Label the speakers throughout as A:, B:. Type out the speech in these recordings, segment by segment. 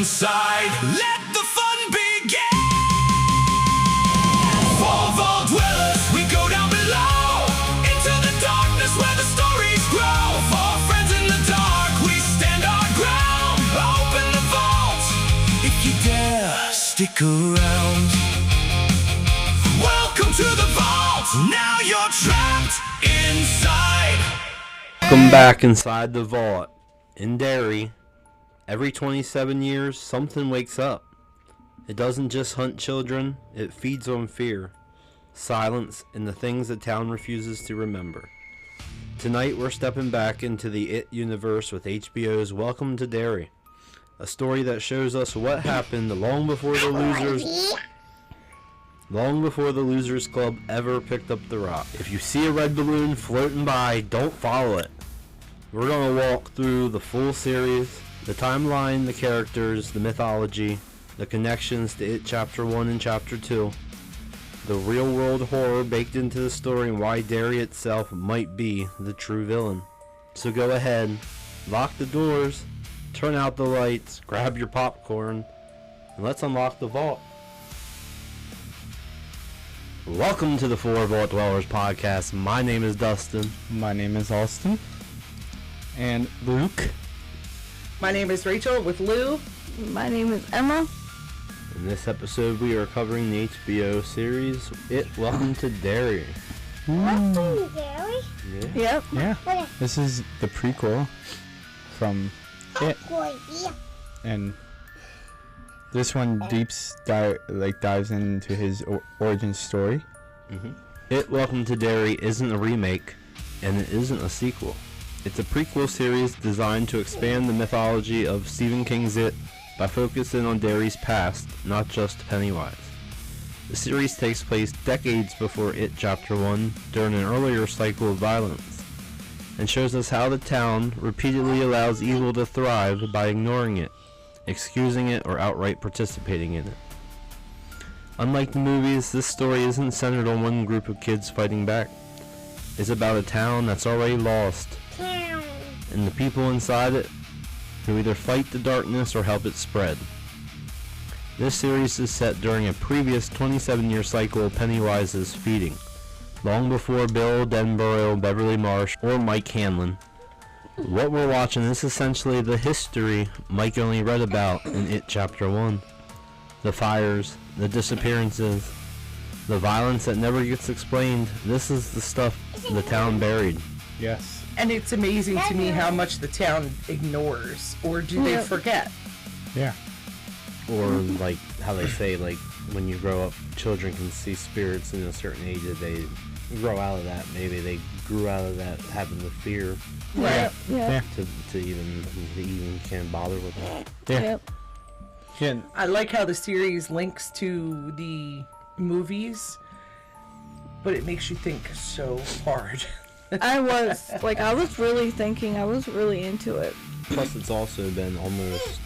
A: inside. Let the fun begin. IVault Dwellers, we go down below into the darkness where the stories grow. For friends in the dark, we stand our ground. Open the vault if you dare, stick around. Welcome to the vault. Now you're trapped inside.
B: Welcome back inside the vault. In Derry, every 27 years, something wakes up. It doesn't just hunt children, it feeds on fear, silence, and the things the town refuses to remember. Tonight, we're stepping back into the It universe with HBO's Welcome to Derry, a story that shows us what happened long before the Losers Club ever picked up the rock. If you see a red balloon floating by, don't follow it. We're going to walk through the full series, the timeline, the characters, the mythology, the connections to It Chapter 1 and Chapter 2, the real-world horror baked into the story, and why Derry itself might be the true villain. So go ahead, lock the doors, turn out the lights, grab your popcorn, and let's unlock the vault. Welcome to the IVault Dwellers Podcast. My name is Dustin.
C: My name is Austin. And Luke.
D: My name is Rachel with Lou.
E: My name is Emma.
B: In this episode, we are covering the HBO series It Welcome to Derry.
E: Welcome to Derry?
B: Yeah.
E: Yep.
C: Yeah. This is the prequel from It. And this one dives into his origin story.
B: Mm-hmm. It Welcome to Derry isn't a remake, and it isn't a sequel. It's a prequel series designed to expand the mythology of Stephen King's It by focusing on Derry's past, not just Pennywise. The series takes place decades before It Chapter 1, during an earlier cycle of violence, and shows us how the town repeatedly allows evil to thrive by ignoring it, excusing it, or outright participating in it. Unlike the movies, this story isn't centered on one group of kids fighting back. It's about a town that's already lost, and the people inside it who either fight the darkness or help it spread. This series is set during a previous 27-year cycle of Pennywise's feeding, long before Bill Denborough, Beverly Marsh, or Mike Hanlon. What we're watching is essentially the history Mike only read about in It Chapter 1. The fires, the disappearances, the violence that never gets explained. This is the stuff the town buried.
C: Yes.
D: And it's amazing to me how much the town ignores, or do they forget?
C: Yeah.
B: Or like how they say, like when you grow up, children can see spirits in a certain age that they grow out of that. Maybe they grew out of that having the fear.
D: Right.
E: Yeah.
B: To even can't bother with that.
C: Yeah.
E: Yep.
C: Yeah.
D: I like how the series links to the movies, but it makes you think so hard.
E: I was really thinking, I was really into it.
B: Plus, it's also been almost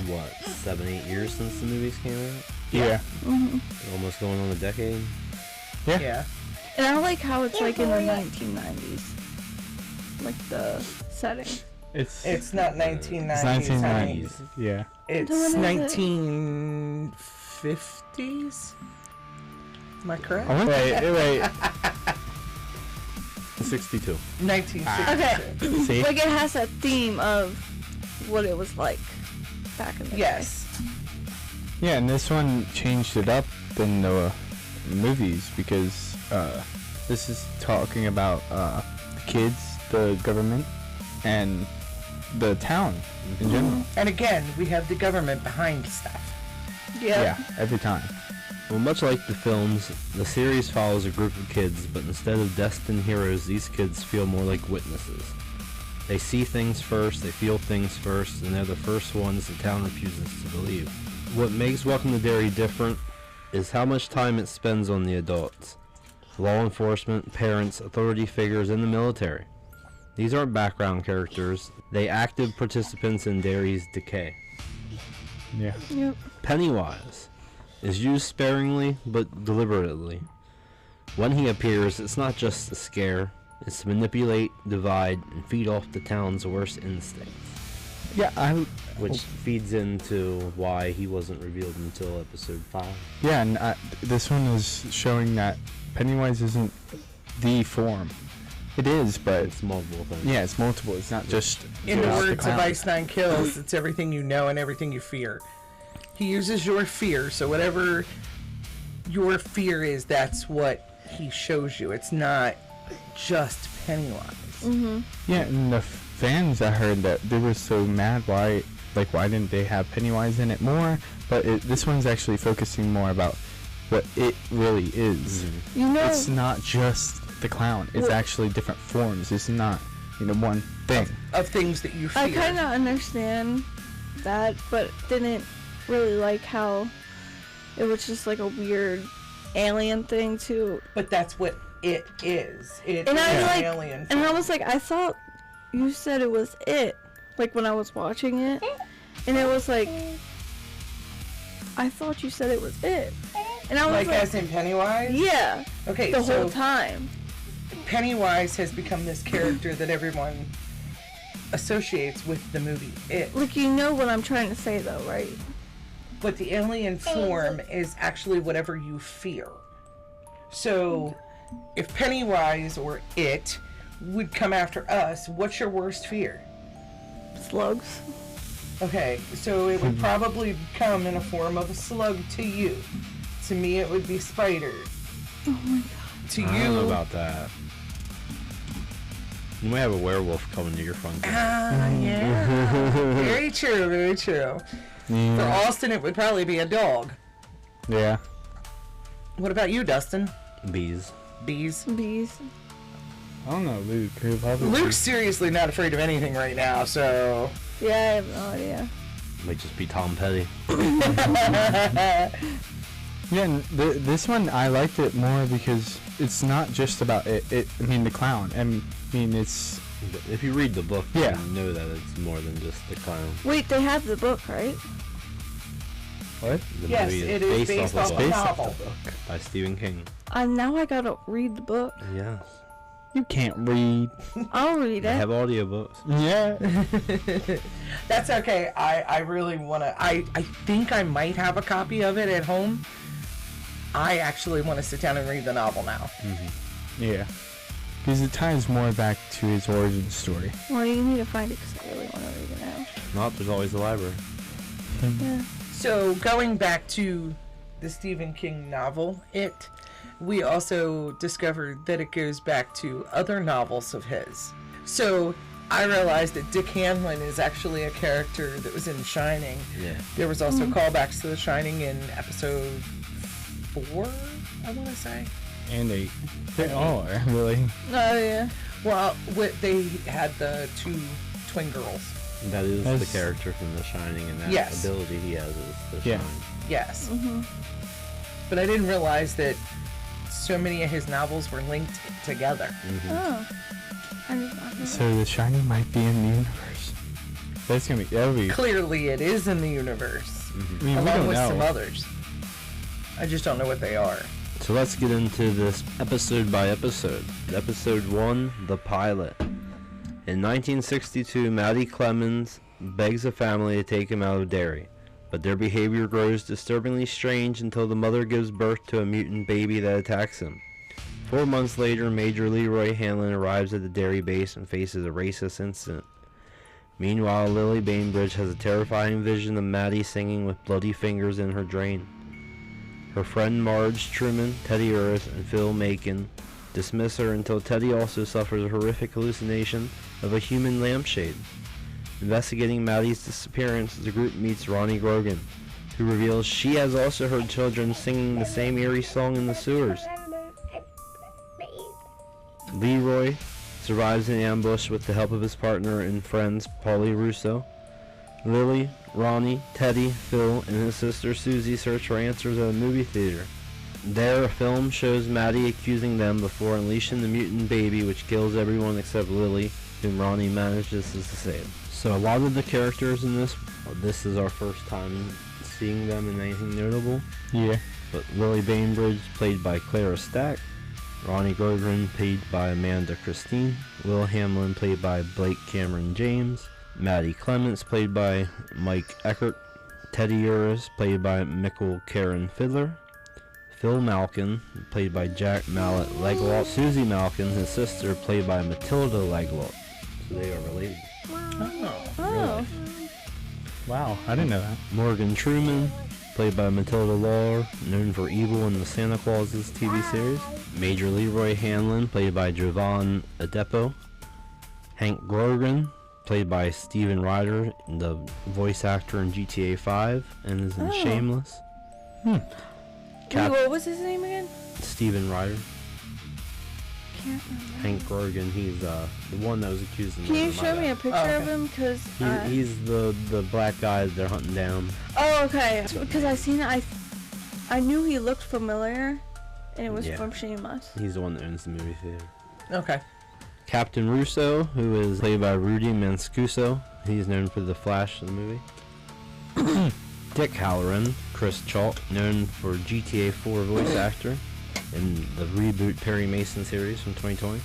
B: 7-8 years since the movies came out.
C: Yeah.
E: Mm-hmm.
B: Almost going on a decade.
D: Yeah.
E: And I like how it's like in the 1990s. Like the setting.
D: It's not 1990s.
C: It's 1990s. Yeah.
D: It's
E: When is it?
D: 1950s. Am I correct?
C: Oh, wait.
B: 62.
D: 1960s.
E: Okay.
C: See?
E: Like it has that theme of what it was like back in the
D: Yes.
C: Yeah, and this one changed it up than the movies because this is talking about the kids, the government, and the town in general.
D: And again, we have the government behind stuff.
E: day. Yeah.
C: Yeah, every time.
B: Well, much like the films, the series follows a group of kids, but instead of destined heroes, these kids feel more like witnesses. They see things first, they feel things first, and they're the first ones the town refuses to believe. What makes Welcome to Derry different is how much time it spends on the adults. Law enforcement, parents, authority figures, and the military. These aren't background characters, they active participants in Derry's decay.
C: Yeah.
E: Yep.
B: Pennywise is used sparingly but deliberately. When he appears, it's not just a scare, it's to manipulate, divide, and feed off the town's worst instincts.
C: Yeah,
B: which feeds into why he wasn't revealed until episode 5.
C: Yeah, and this one is showing that Pennywise isn't the form. It is, but
B: It's multiple things.
C: yeah, it's multiple. It's not just
D: In the
C: just
D: words of
C: clown.
D: Ice9 Kills, it's everything you know and everything you fear. He uses your fear, so whatever your fear is, that's what he shows you. It's not just Pennywise.
C: Yeah, and the fans, I heard that they were so mad. Why didn't they have Pennywise in it more? But this one's actually focusing more about what it really is.
E: You know,
C: It's not just the clown. It's
E: Well-
C: actually different forms. It's not, one thing.
D: Of things that you fear.
E: I kind of understand that, but didn't really like how it was just like a weird alien thing too.
D: But that's what it is. It
E: And
D: is
E: I
D: an
E: like,
D: alien.
E: and I was like, I thought you said it was it, like when I was watching it, and it was like, I thought you said it was it, and I was
D: Like
E: like,
D: as in Pennywise?
E: yeah,
D: Okay,
E: the
D: so
E: whole time.
D: Pennywise has become this character that everyone associates with the movie It.
E: Like, you know what I'm trying to say though, right?
D: But the alien form is actually whatever you fear. So, if Pennywise or It would come after us, what's your worst fear?
E: Slugs.
D: Okay, so it would probably come in a form of a slug to you. To me, it would be spiders.
E: Oh my god.
D: To
B: I don't know
D: you,
B: about that. You might have a werewolf coming to your front door.
D: yeah. Very true, very true. For
C: Yeah.
D: Austin, it would probably be a dog.
C: Yeah.
D: What about you, Dustin?
B: Bees.
D: Bees?
E: Bees.
C: I don't know, Luke. Who probably
D: Luke's seriously not afraid of anything right now, so...
E: Yeah, I have no idea.
B: Might just be Tom Petty.
C: Yeah, and this one I liked it more because it's not just about it. The clown. It's
B: If you read the book,
C: Yeah.
B: you know that it's more than just the clown.
E: Wait, they have the book, right?
C: what?
B: The
D: Yes,
B: movie
D: it is based off
B: a
D: a
B: book
D: novel.
B: by Stephen King.
E: Now I gotta read the book.
B: Yes.
C: You can't read.
E: I'll read
B: They
E: it.
B: have audiobooks.
C: Yeah.
D: That's okay. I really want to... I think I might have a copy of it at home. I actually want to sit down and read the novel now.
C: Yeah. Because it ties more back to his origin story.
E: Well, you need to find it because I really want to read it now.
B: Not, there's always the library.
E: Yeah.
D: So, going back to the Stephen King novel, It, we also discovered that it goes back to other novels of his. So, I realized that Dick Hanlon is actually a character that was in Shining.
B: Yeah.
D: There was also callbacks to The Shining in episode 4, I want to say.
C: And 8. They all are, really.
E: Oh yeah.
D: Well, they had the 2 twin girls.
B: That is
C: That's-
B: the character from The Shining, and that
D: Yes.
B: ability he has is The
C: Yeah.
B: Shining.
D: Yes. But I didn't realize that so many of his novels were linked together.
E: Oh. I did not know.
C: So The Shining might be in the universe. That'll be.
D: Clearly, it is in the universe,
C: I mean, we
D: along
C: don't
D: with some
C: know.
D: others. I just don't know what they are.
B: So let's get into this episode by episode. Episode 1, The Pilot. In 1962, Matty Clemens begs a family to take him out of Derry, but their behavior grows disturbingly strange until the mother gives birth to a mutant baby that attacks him. 4 months later, Major Leroy Hanlon arrives at the Derry base and faces a racist incident. Meanwhile, Lily Bainbridge has a terrifying vision of Matty singing with bloody fingers in her drain. Her friend Marge Truman, Teddy Urris, and Phil Macon dismiss her until Teddy also suffers a horrific hallucination of a human lampshade. Investigating Matty's disappearance, the group meets Ronnie Grogan, who reveals she has also heard children singing the same eerie song in the sewers. Leroy survives an ambush with the help of his partner and friends Paulie Russo. Lily, Ronnie, Teddy, Phil, and his sister Susie search for answers at a movie theater. There, a film shows Matty accusing them before unleashing the mutant baby, which kills everyone except Lily, whom Ronnie manages to save. So a lot of the characters in this is our first time seeing them in anything notable.
C: Yeah.
B: But Lily Bainbridge, played by Clara Stack, Ronnie Grogan, played by Amanda Christine, Will Hamlin, played by Blake Cameron James, Maddie Clements, played by Mike Eckert. Teddy Uris, played by Mikkel Karen Fiddler. Phil Malkin, played by Jack Mallet Legloff. Susie Malkin, his sister, played by Matilda Legloff. So they are related.
E: Oh.
C: Wow, I didn't know that.
B: Morgan Truman, played by Matilda Lawler, known for Evil in the Santa Clauses TV series. Major Leroy Hanlon, played by Jovan Adepo. Hank Grogan, played by Steven Ryder, the voice actor in GTA 5, and is in Shameless.
E: Wait, what was his name again?
B: Steven Ryder.
E: Can't remember.
B: Hank Grogan, he's the one that was accused of
E: Can you
B: murder, my
E: show me a
B: bad.
E: picture of him? Cause
B: He's the black guy that they're hunting down.
E: oh, okay. Because I seen it, I knew he looked familiar, and it was
B: Yeah.
E: from Shameless.
B: He's the one that owns the movie theater.
D: Okay.
B: Captain Russo, who is played by Rudy Mancuso. He's known for the Flash in the movie. Dick Halloran, Chris Chalk, known for GTA 4 voice actor in the reboot Perry Mason series from 2020.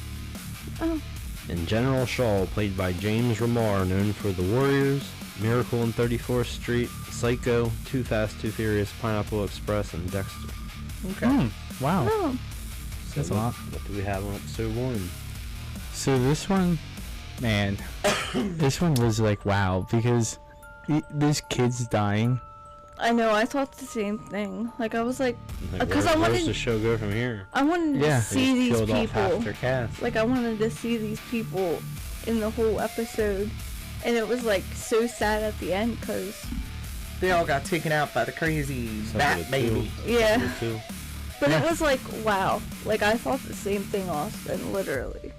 E: Oh.
B: And General Shaw, played by James Remar, known for The Warriors, Miracle on 34th Street, Psycho, Too Fast, Too Furious, Pineapple Express, and Dexter.
D: Okay.
C: Wow.
E: Oh.
B: So
C: That's a lot.
B: What do we have on episode 1?
C: So this one, man, this one was like, wow, because this kid's dying.
E: I know, I thought the same thing. Like, I was like,
B: Like,
E: because
B: where,
E: I
B: where's
E: wanted,
B: the show go from here?
E: I wanted
C: Yeah.
E: to
C: They
E: see
B: They
E: these
B: just killed off half
E: people.
B: their cast.
E: Like, I wanted to see these people in the whole episode. And it was, like, so sad at the end, because,
D: They all got taken out by the crazy
B: Except for
D: bat
B: the
D: baby.
E: yeah.
B: The two.
E: But
C: Yeah.
E: it was like, wow. Like, I thought the same thing, Austin, literally.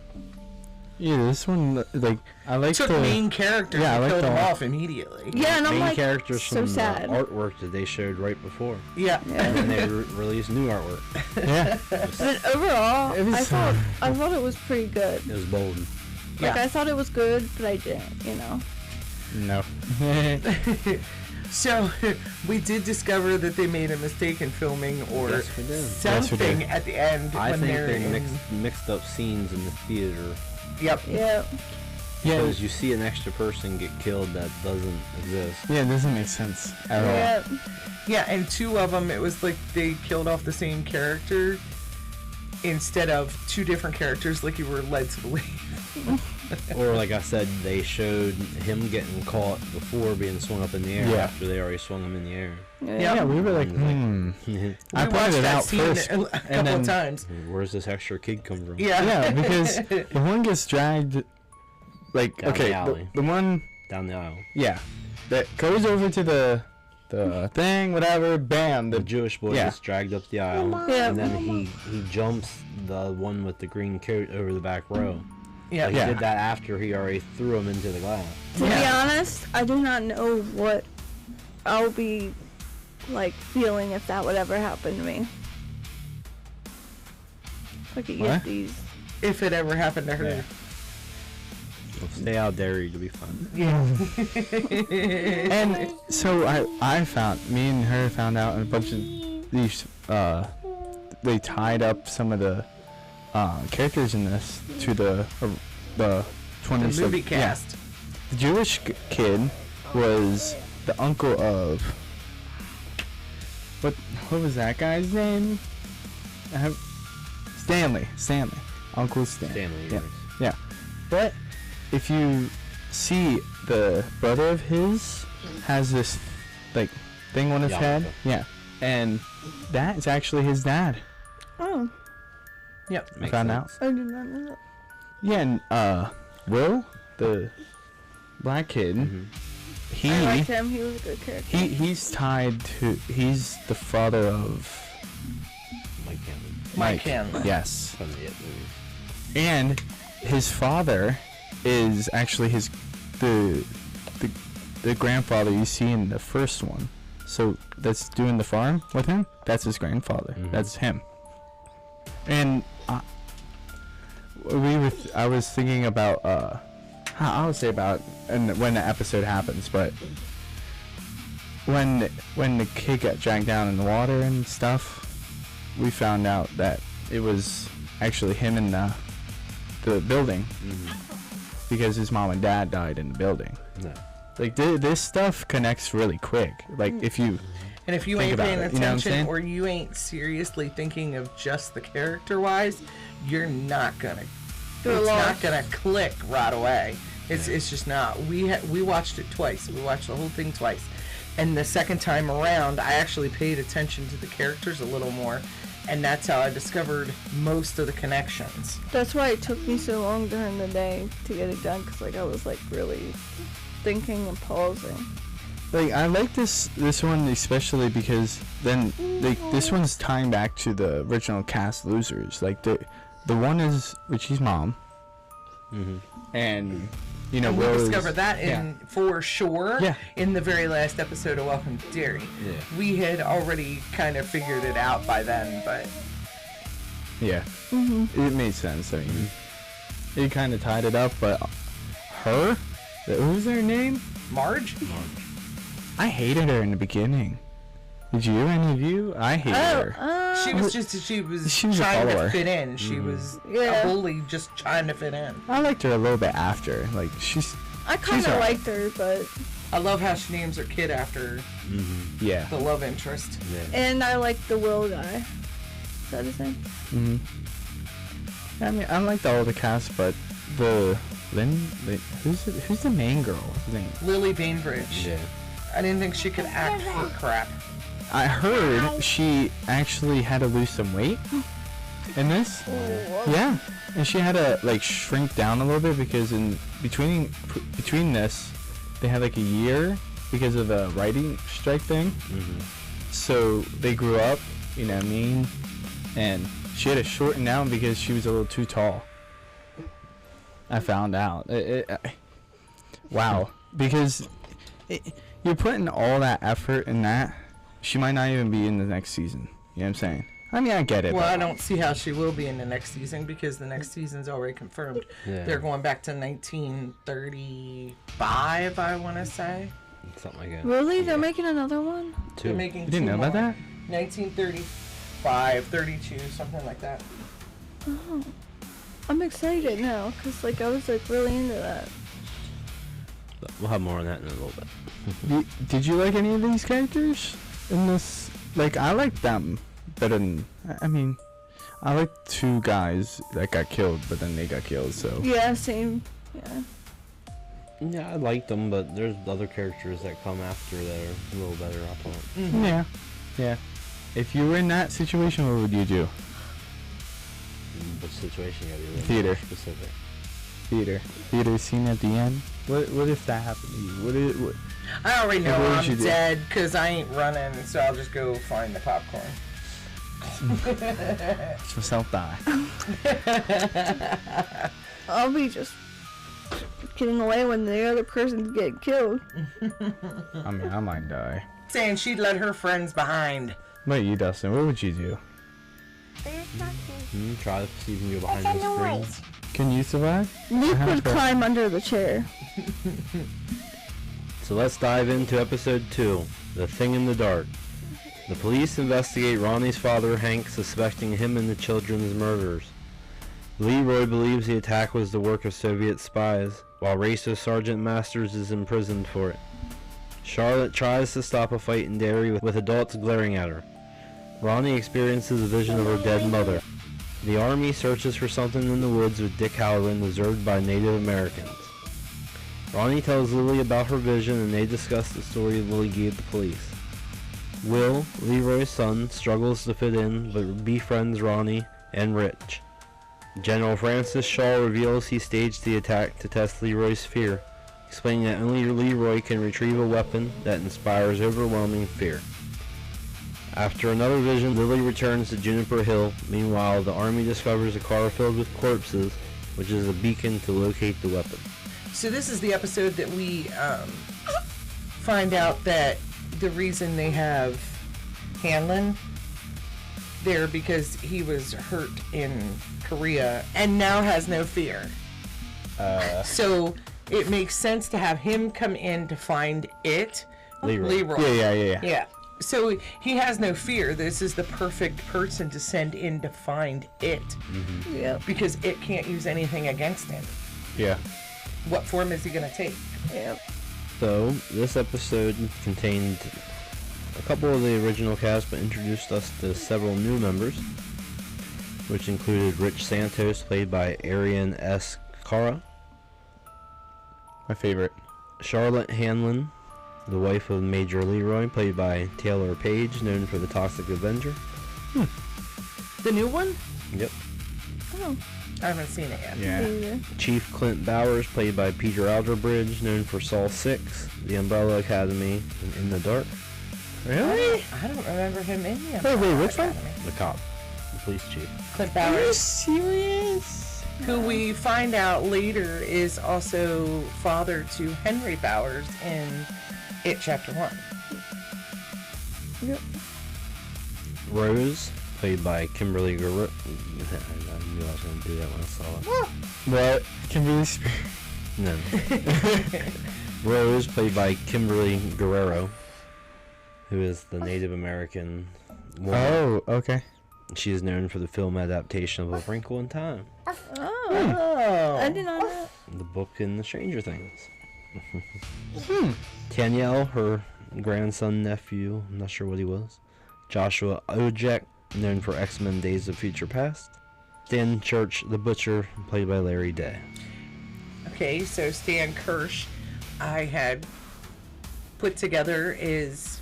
C: Yeah, this one, like, I like
D: Took
C: the
D: main characters
C: Yeah, I
D: and
C: like
D: killed them
C: the-
D: off immediately.
E: Yeah, and I'm
B: Main
E: like,
B: characters
E: so
B: from
E: sad.
B: the artwork that they showed right before.
D: Yeah.
E: Yeah.
B: And then they released new artwork.
C: yeah.
E: But overall,
C: It was,
E: I thought it was pretty good.
B: It was bold.
E: Like,
D: Yeah.
E: I thought it was good, but I didn't, you know?
C: No.
D: So we did discover that they made a mistake in filming or
B: Yes, we did.
C: Yes, we
D: something
C: did.
D: at the end
B: I
D: when
B: think
D: they're
B: they
D: in.
B: mixed up scenes in the theater.
D: Yep.
E: Yeah.
C: Yeah,
B: Because you see an extra person get killed that doesn't exist.
C: yeah, it doesn't make sense at all.
E: Yeah.
D: Yeah, and two of them, it was like they killed off the same character instead of two different characters, like you were led to believe.
B: Or like I said, they showed him getting caught before being swung up in the air
C: Yeah.
B: after they already swung him in the air.
C: Yeah, we were like,
B: Mm,
C: I
D: We
C: pointed
D: watched
C: it
D: that
C: out
D: scene
C: first,
D: a couple
C: and then
D: of times.
B: Where's this extra kid come from?
D: Yeah.
C: yeah, because the one gets dragged, like,
B: Down the
C: okay,
B: alley.
C: the one,
B: Down the aisle.
C: yeah, that goes over to the thing, whatever, bam,
B: The
C: the
B: Jewish boy
C: Yeah.
B: gets dragged up the aisle,
E: Yeah.
B: and then he jumps the one with the green coat over the back row.
D: Yeah.
B: Like he
C: Yeah.
B: did that after he already threw him into the glass.
E: To be
D: Yeah.
E: honest, I do not know what I'll be, like, feeling if that would ever happen to me. If I could
C: What?
E: get these.
D: If it ever happened to her.
B: Yeah. Well, stay out Derry to be fun.
D: Yeah.
C: And so I found, me and her found out, and a bunch of these, they tied up some of the characters in this to the
D: The
C: 20s.
D: movie
C: yeah.
D: cast.
C: The Jewish kid was the uncle of what was that guy's name? Stanley. Uncle Stan.
B: Stanley.
C: Yeah.
B: Yes.
C: Yeah. But if you see, the brother of his has this like thing on his head.
B: Yarmulke.
C: Yeah. And that is actually his dad.
E: Oh,
D: Yep.
C: I
B: Makes
C: found
B: sense.
C: out.
E: I did not know that.
C: Yeah, and Will, the black kid,
B: Mhm.
C: he
E: I liked him. He was a good character.
C: he's tied to, he's the father of
B: Mike Cameron.
D: Mike Hanlon.
C: Yes.
B: From the Ep movies.
C: And his father is actually the grandfather you see in the first one. So that's doing the farm with him. That's his grandfather.
B: Mhm.
C: That's him. And I was thinking about I would say about and when the episode happens, but when the kid got dragged down in the water and stuff, we found out that it was actually him in the building
B: Mhm.
C: because his mom and dad died in the building.
B: No.
C: Like this stuff connects really quick. Like if you
D: And if you
C: Think
D: ain't
C: about
D: paying
C: it, you know what I'm
D: attention
C: saying?
D: or you ain't seriously thinking of just the character-wise, you're not gonna.
E: You're
D: It's
E: lost.
D: not gonna click right away. It's just not. We watched it twice. We watched the whole thing twice, and the second time around, I actually paid attention to the characters a little more, and that's how I discovered most of the connections.
E: That's why it took me so long during the day to get it done, because like I was like really thinking and pausing.
C: like I like this one especially because then like this one's tying back to the original cast losers. Like the one is Richie's mom, and you know
D: And we
C: Will is-
D: discovered that for sure
C: Yeah.
D: in the very last episode of Welcome to Derry.
B: Yeah.
D: We had already kind of figured it out by then, but
C: Yeah. It made sense. I mean, it kind of tied it up, but her? Who's her name?
D: Marge?
C: I hated her in the beginning. Did you? Any of you? I hated her.
D: She was
C: She was a
D: trying to
C: follower.
D: fit in. She was
E: Yeah.
D: a bully just trying to fit in.
C: I liked her a little bit after. Like,
E: I kind of
C: alright.
E: liked her, but
D: I love how she names her kid after
C: yeah.
D: the love interest.
B: Yeah.
E: and I liked the Will guy. Is that his name?
C: I mean, I liked all the cast, but who's the main girl? What's her name?
D: Lily Bainbridge.
B: Yeah.
D: I didn't think she could act for crap.
C: I heard she actually had to lose some weight in this. Yeah, and she had to like shrink down a little bit because in between this, they had like a year because of a writing strike thing. So they grew up, you know what I mean, and she had to shorten down because she was a little too tall. I found out. Wow, because you're putting all that effort in that. She might not even be in the next season. You know what I'm saying? I mean, I get it.
D: Well,
C: but
D: I don't see how she will be in the next season because the next season's already confirmed.
B: Yeah.
D: They're going back to 1935, I want to say.
B: Something like that.
E: Really? They're making another one?
B: Two.
D: They're making
C: You didn't
D: two
C: know about
D: more.
C: that?
D: 1935, 32, something like that.
E: I'm excited now, because like I was like really into that.
B: But we'll have more on that in a little bit.
C: Did you like any of these characters in this? Like, I liked them better than. I mean, I liked two guys that got killed, but then they got killed. So
E: Yeah, same. Yeah.
B: Yeah, I like them, but there's other characters that come after that are a little better. I thought.
C: yeah. If you were in that situation, what would you do?
B: What situation you gotta be a little
C: Theater.
B: more specific.
C: Theater scene at the end. What if that happened to you? What
D: I already know
C: What would you
D: I'm
C: do?
D: dead because I ain't running, so I'll just go find the popcorn.
C: Let yourself die.
E: I'll be just getting away when the other person's getting killed.
C: I mean, I might die.
D: Saying she'd let her friends behind.
C: What about you, Dustin? What would you do?
B: Try to see if you can go behind the screen.
C: Can you survive?
E: Luke
C: have
E: would
C: to-
E: climb under the chair.
B: So let's dive into episode 2, The Thing in the Dark. The police investigate Ronnie's father, Hank, suspecting him in the children's murders. Leroy believes the attack was the work of Soviet spies, while racist Sergeant Masters is imprisoned for it. Charlotte tries to stop a fight in Derry with adults glaring at her. Ronnie experiences a vision of her dead mother. The army searches for something in the woods with Dick Halloran observed by Native Americans. Ronnie tells Lily about her vision and they discuss the story Lily gave the police. Will, Leroy's son, struggles to fit in but befriends Ronnie and Rich. General Francis Shaw reveals he staged the attack to test Leroy's fear, explaining that only Leroy can retrieve a weapon that inspires overwhelming fear. After another vision, Lily returns to Juniper Hill. Meanwhile, the army discovers a car filled with corpses, which is a beacon to locate the weapon.
D: So this is the episode that we find out that the reason they have Hanlon there because he was hurt in Korea and now has no fear. So it makes sense to have him come in to find it.
B: Leroy.
C: Yeah.
D: Yeah. So he has no fear. This is the perfect person to send in to find it
E: Yep.
D: because it can't use anything against him.
C: Yeah.
D: What form is he going to take?
E: Yep.
B: So, this episode contained a couple of the original cast, but introduced us to several new members, which included Rich Santos, played by Arian S. Cara,
C: My favorite.
B: Charlotte Hanlon, the wife of Major Leroy, played by Taylor Page, known for the Toxic Avenger.
D: The new one?
B: Yep.
E: Oh,
D: I haven't seen it yet.
C: Yeah.
E: either.
B: Chief Clint Bowers, played by Peter Alderbridge, known for Saw 6, The Umbrella Academy, and In the Dark.
C: Really?
D: I don't remember him in the
C: Wait, which one?
B: The cop, the police chief.
D: Clint
C: Are you
D: Bowers,
C: serious?
D: who we find out later is also father to Henry Bowers in It Chapter 1.
E: Yep.
B: Rose, played by Kimberly Guerrero. I knew I was going to do that when I saw it.
C: What? Kimberly Spears.
B: No. Rose, played by Kimberly Guerrero, who is the Native American woman.
C: Oh, okay.
B: She is known for the film adaptation of A Wrinkle in Time,
D: Oh.
E: I did not know.
B: the book in the Stranger Things. Danielle, her grandson, nephew, I'm not sure what he was. Joshua Ojek, known for X-Men Days of Future Past. Stan Church, the Butcher, played by Larry Day.
D: Okay, so Stan Kirsch, I had put together is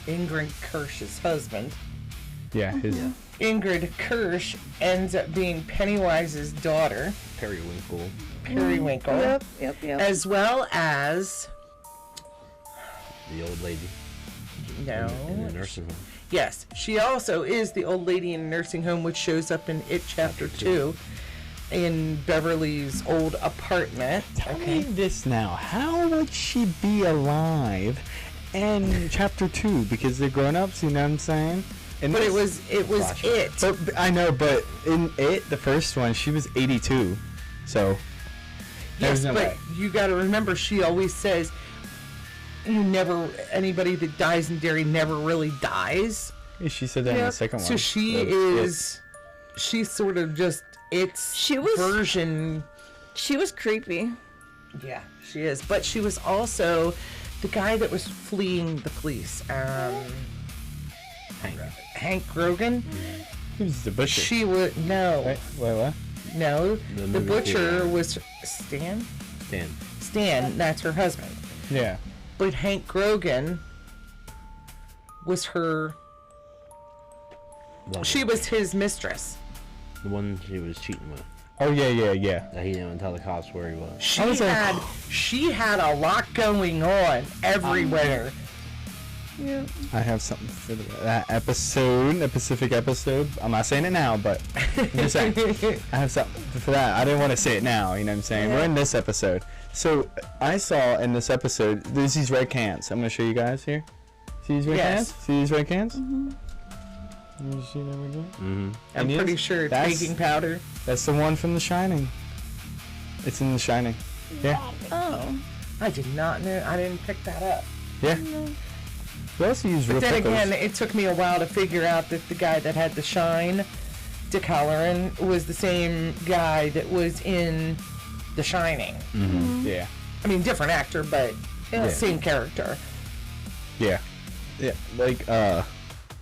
D: Ingrid Kirsch's husband.
C: Yeah, his.
D: Ingrid Kirsch ends up being Pennywise's daughter,
B: Periwinkle.
D: Periwinkle,
E: Yep.
D: as well as
B: The old lady in the
D: no,
B: nursing home.
D: yes, she also is the old lady in a nursing home, which shows up in It Chapter 2 in Beverly's old apartment.
C: Tell me this now. How would she be alive in chapter 2? Because they're grown ups, you know what I'm saying? And
D: But it
C: this-
D: was
B: Flashback.
D: it.
C: But I know, but in it, the first one, she was 82. So.
D: Yes,
C: there's no
D: but
C: way.
D: you got to remember, she always says, anybody that dies in Derry never really dies.
C: Yeah, she said that in
E: Yep.
C: the second one.
D: So she
C: That's
D: she's sort of just its
E: She was-
D: version.
E: She was creepy.
D: Yeah, she is. But she was also the guy that was fleeing the police. Hank Grogan.
C: Who's the butcher?
D: She would no,
C: Wait, what?
D: no.
B: The
D: The
B: movie
D: butcher
B: theater.
D: was Stan.
B: Stan.
D: Stan, that's her husband.
C: Yeah.
D: But Hank Grogan was her. She was his mistress.
B: the one she was cheating with.
C: Oh, yeah.
B: That he didn't tell the cops where he was.
D: She
C: was like-
D: had a lot going on everywhere.
E: Yeah.
C: I have something for that episode, the Pacific episode. I'm not saying it now, but I'm just saying. I have something for that. I didn't want to say it now, you know what I'm saying? We're in this episode. So, I saw in this episode, there's these red cans. I'm going to show you guys here. See these red
D: Yes.
C: cans? See these red cans? Mm-hmm. You see that red can?
B: Mm-hmm.
D: I'm
C: And yes,
D: pretty sure it's
C: that's-
D: baking powder.
C: That's the one from The Shining. It's in The Shining. Yeah.
E: Oh.
D: I did not know. I didn't pick that up.
C: Yeah. We also use real
D: But then
C: pickles.
D: again, it took me a while to figure out that the guy that had the shine, Dick Halloran, was the same guy that was in The Shining.
C: Yeah.
D: I mean, different actor, but
C: Yeah.
D: same character.
C: Yeah. Yeah. Like,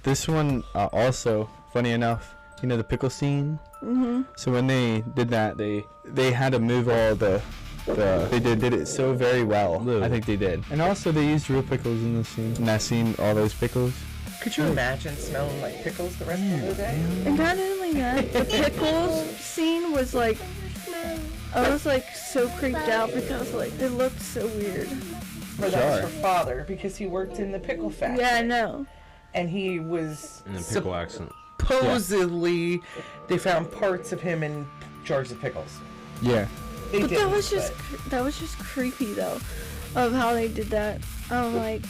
C: this one, also, funny enough, you know the pickle scene? Mm-hmm. So when they did that, they had to move all the they did it so very well.
B: Lou.
C: I think they did. And also they used real pickles in this scene. In that scene, all those pickles.
D: Could you imagine smelling like pickles the rest of the day?
E: And not only that, the pickles scene was like, I was like so creeped out because like it looked so weird.
D: Or that was her father, because he worked in the pickle factory.
E: Yeah, I know.
D: And he was
B: In a pickle accent.
D: supposedly they found parts of him in jars of pickles.
C: Yeah.
D: They
E: But
D: didn't,
E: that was just creepy though, of how they did that. I'm like,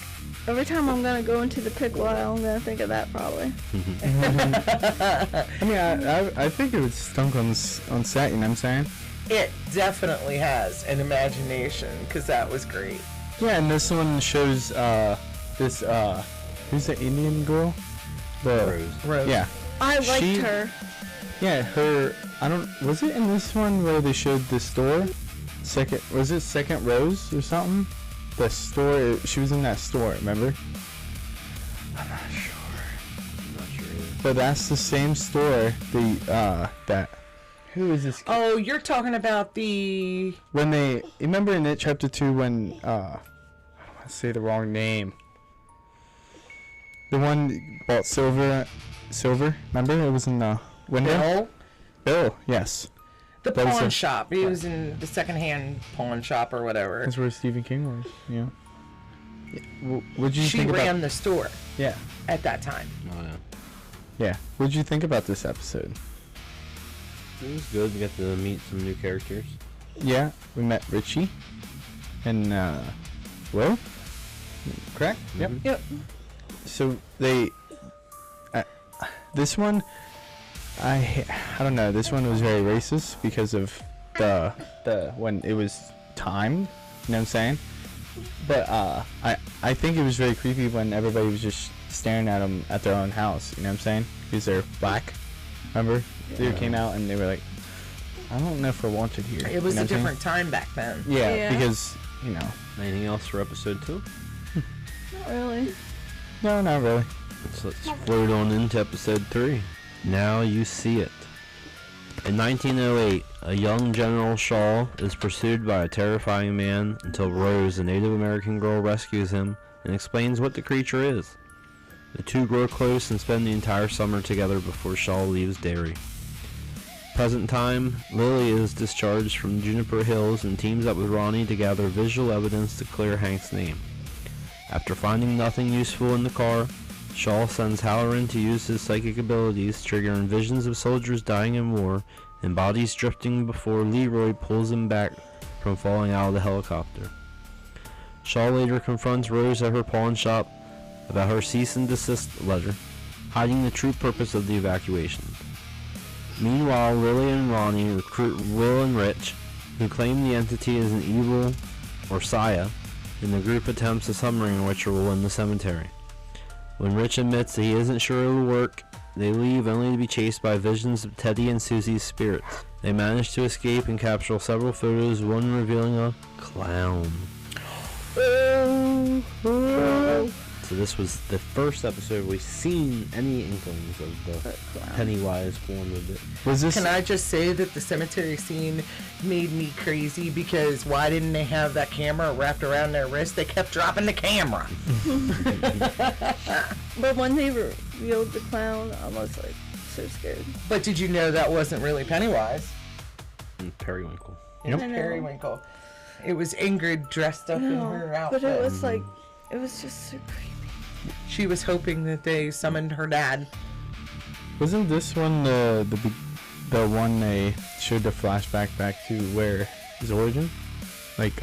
E: every time I'm gonna go into the pickle aisle, I'm gonna think of that probably.
C: I mean, I think it was stunk on set, you know what I'm saying?
D: It definitely has an imagination, because that was great.
C: Yeah, and this one shows, this, who's the Indian girl?
B: Rose.
D: Rose.
C: Yeah.
E: I liked
C: She-
E: her.
C: Yeah, was it in this one where they showed the store? Was it Second Rose or something? the store. She was in that store. Remember?
B: I'm not sure either.
C: So that's the same store. That. Who is this?
D: Oh, you're talking about the...
C: When they remember in It Chapter 2 when I don't want to say the wrong name. The one bought silver. Remember it was in the window. Bill, yes.
D: The
C: That was
D: pawn
C: a-
D: shop. He was in the secondhand pawn shop or whatever.
C: That's where Stephen King was. Yeah. What'd you
D: She
C: think
D: ran
C: about?
D: the store
C: Yeah.
D: at that time.
B: Oh, yeah.
C: Yeah. What'd you think about this episode?
B: It was good. We got to meet some new characters.
C: Yeah, we met Richie and Will. Correct. Yep.
B: Mhm.
D: Yep.
C: So they, this one, I don't know. This one was very racist because of the when it was timed. You know what I'm saying? But I think it was very creepy when everybody was just staring at them at their own house. You know what I'm saying? Because they're black. Remember? They came out and they were like, I don't know if we're wanted here.
D: It was
C: You know
D: a
C: what I'm saying?
D: different time back then.
C: Yeah,
E: Yeah.
C: because
B: Anything else for episode 2?
E: Not really.
C: no, not really.
B: Let's float on into episode 3. Now You See It. In 1908, a young General Shaw is pursued by a terrifying man until Rose, a Native American girl, rescues him and explains what the creature is. The two grow close and spend the entire summer together before Shaw leaves Derry. Present time, Lily is discharged from Juniper Hills and teams up with Ronnie to gather visual evidence to clear Hank's name. After finding nothing useful in the car, Shaw sends Halloran to use his psychic abilities, triggering visions of soldiers dying in war and bodies drifting before Leroy pulls him back from falling out of the helicopter. Shaw later confronts Rose at her pawn shop about her cease and desist letter, hiding the true purpose of the evacuation. Meanwhile, Lily and Ronnie recruit Will and Rich, who claim the entity is an evil, or Saya, and the group attempts a submarine ritual in the cemetery. When Rich admits that he isn't sure it'll work, they leave only to be chased by visions of Teddy and Susie's spirits. They manage to escape and capture several photos, one revealing a clown. So this was the first episode we've seen any inklings of the Pennywise form of it.
C: Was this?
D: Can I just say that the cemetery scene made me crazy because why didn't they have that camera wrapped around their wrist? They kept dropping the camera.
E: But when they revealed the clown, I was like so scared.
D: But did you know that wasn't really Pennywise?
B: And Periwinkle.
D: It was
E: I know.
D: Periwinkle. It was Ingrid dressed up in her outfit.
E: But it was like, it was just so creepy.
D: She was hoping that they summoned her dad.
C: Wasn't this one the one they showed the flashback back to where his origin? Like,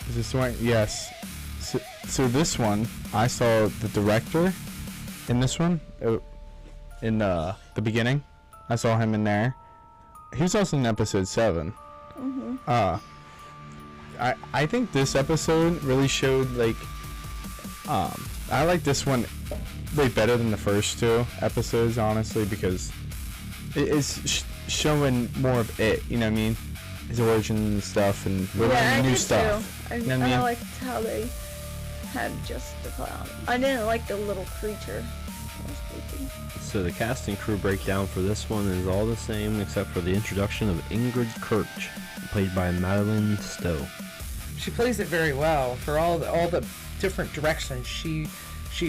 C: is this one? Yes. So this one, I saw the director in this one, in the beginning. I saw him in there. He was also in episode 7. I think this episode really showed like I like this one way better than the first 2 episodes, honestly, because it is showing more of it, you know what I mean, his origin and stuff, and we're learning new stuff.
E: Too.
C: You know what I mean?
E: I liked how they had just the clown. I didn't like the little creature. That was creepy.
B: So the cast and crew breakdown for this one is all the same except for the introduction of Ingrid Kirch, played by Madeline Stowe.
D: She plays it very well for all the different directions she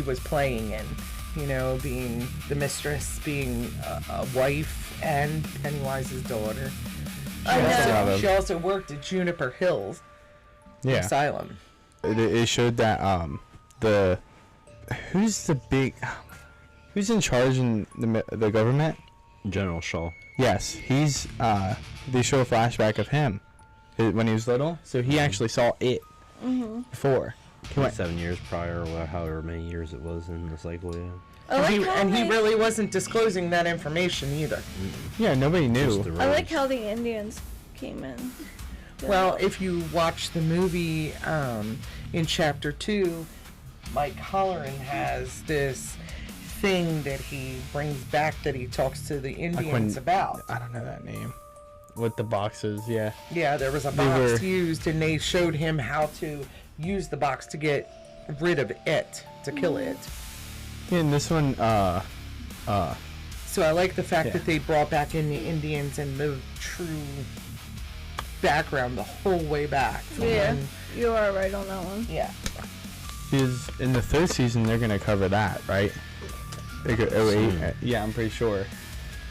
D: was playing in. You know, being the mistress, being a wife, and Pennywise's daughter. She also worked at Juniper Hills Asylum.
C: It showed that who's in charge in the government?
B: General Shaw.
C: Yes, he's they show a flashback of him when he was little, so he actually saw it before.
B: 27 years prior, or however many years it was in the cycle, yeah.
D: And he really wasn't disclosing that information either.
C: Yeah, nobody knew.
E: I like how the Indians came in.
D: Well, if you watch the movie in chapter 2, Mike Halloran has this thing that he brings back that he talks to the Indians about.
C: I don't know that name. with the boxes, yeah.
D: Yeah, there was a
C: They
D: box
C: were-
D: used, and they showed him how to use the box to get rid of it, to kill it.
C: Yeah, and this one,
D: So I like the fact
C: Yeah.
D: that they brought back in the Indians and the true background the whole way back. From
E: Yeah,
D: when-
E: you are right on that one.
D: yeah.
C: is in the third season they're gonna cover that, right? They go, yeah, I'm pretty sure.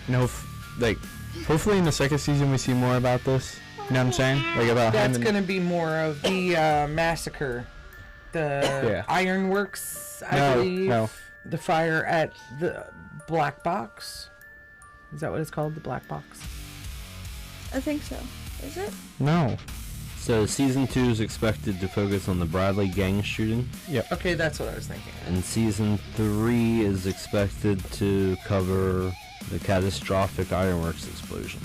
C: No, like, hopefully in the second season we see more about this. You know what I'm saying? Like about
D: That's
C: him.
D: going to be more of the massacre. The
C: Yeah.
D: ironworks, I believe.
C: No.
D: The fire at the Black Box. Is that what it's called? The Black Box?
E: I think so. Is it?
C: No.
B: So season 2 is expected to focus on the Bradley gang shooting,
C: Yep.
D: Okay, that's what I was thinking.
B: and season 3 is expected to cover the catastrophic ironworks explosion.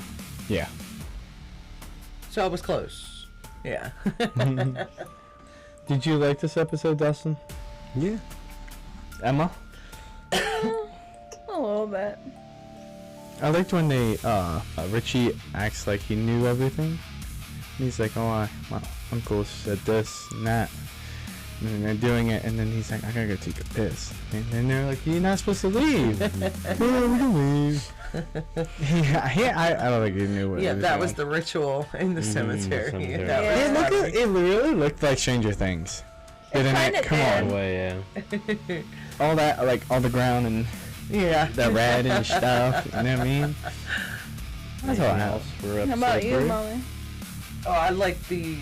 C: Yeah.
D: So I was close. Yeah.
C: Did you like this episode, Dustin?
B: Yeah.
C: Emma?
E: A little bit.
C: I liked when they Richie acts like he knew everything. He's like, my uncle said this and that, and then they're doing it, and then he's like, I gotta go take a piss, and then they're like, you're not supposed to leave. We can leave. I don't think he knew what.
D: Yeah,
C: he was
D: that
C: doing.
D: was the ritual in the cemetery.
B: cemetery.
D: That
E: Yeah.
D: was
C: It looked.
D: funny.
C: It really looked like Stranger Things. Didn't
E: kinda
C: it? Come
E: did.
C: on,
B: Way, yeah.
C: all that, like all the ground and
D: Yeah.
C: the red and stuff. You know what I mean? That's all I have.
B: For
E: How about
B: episode
E: you,
B: 3?
E: Molly?
D: Oh, I like the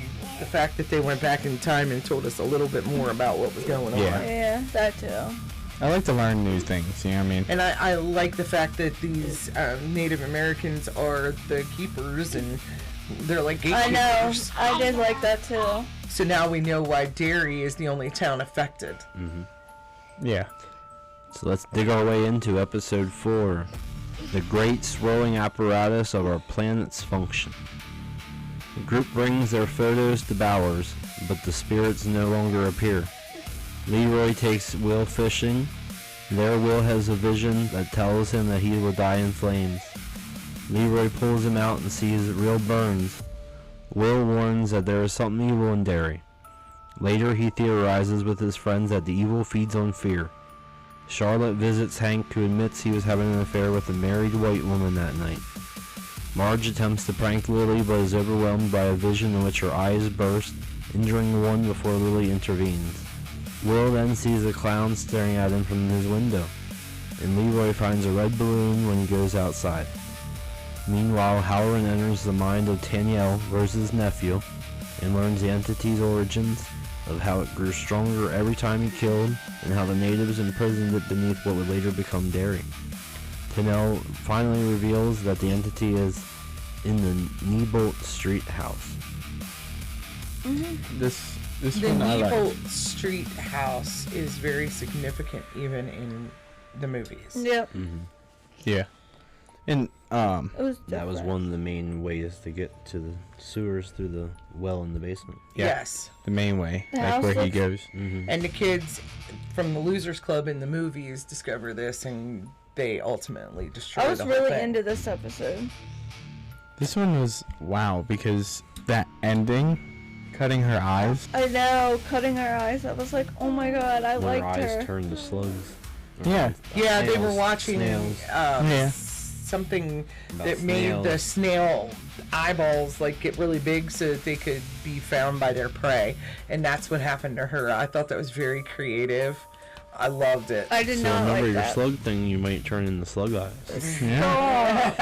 D: fact that they went back in time and told us a little bit more about what was going
C: Yeah.
D: on.
E: Yeah, that too.
C: I like to learn new things. You know what I mean?
D: And I like the fact that these Native Americans are the keepers and they're like
E: I know.
D: gatekeepers.
E: I did like that too.
D: So now we know why Derry is the only town affected.
C: Yeah.
B: So let's dig our way into episode 4. The great swirling apparatus of our planet's function. The group brings their photos to Bowers, but the spirits no longer appear. Leroy takes Will fishing. There Will has a vision that tells him that he will die in flames. Leroy pulls him out and sees real burns. Will warns that there is something evil in Derry. Later he theorizes with his friends that the evil feeds on fear. Charlotte visits Hank, who admits he was having an affair with a married white woman that night. Marge attempts to prank Lily but is overwhelmed by a vision in which her eyes burst, injuring the one before Lily intervenes. Will then sees a clown staring at him from his window, and Leroy finds a red balloon when he goes outside. Meanwhile, Halloran enters the mind of Tanielle, Rose's nephew, and learns the entity's origins, of how it grew stronger every time he killed, and how the natives imprisoned it beneath what would later become Derry. Tanielle finally reveals that the entity is in the Neibolt Street house.
C: This
D: The
C: one I like.
D: Neibolt Street house is very significant even in the movies.
E: Yep.
C: Yeah. And
E: It was
B: That was
E: different.
B: one of the main ways to get to the sewers through the well in the basement.
C: yeah,
D: Yes.
C: the main way,
E: The
C: like
E: house
C: where he
E: looks-
C: goes.
D: And the kids from the Losers Club in the movies discover this and they ultimately destroy
E: I was
D: the whole
E: really
D: thing.
E: into this episode.
C: This one was wow because that ending, cutting her eyes.
E: I know, cutting her eyes. I was like, oh my god, I
B: When her
E: liked
B: eyes
E: her.
B: turn to slugs.
C: Yeah.
D: Yeah, they were
B: Snails.
D: watching
B: Snails.
C: Yeah.
D: something
B: About
D: that made the
B: snails.
D: snail eyeballs like get really big so that they could be found by their prey, and that's what happened to her. I thought that was very creative. I loved it.
E: I did
B: So
E: not
B: remember
E: like
B: your
E: that.
B: slug thing, you might turn into slug eyes.
C: Yeah.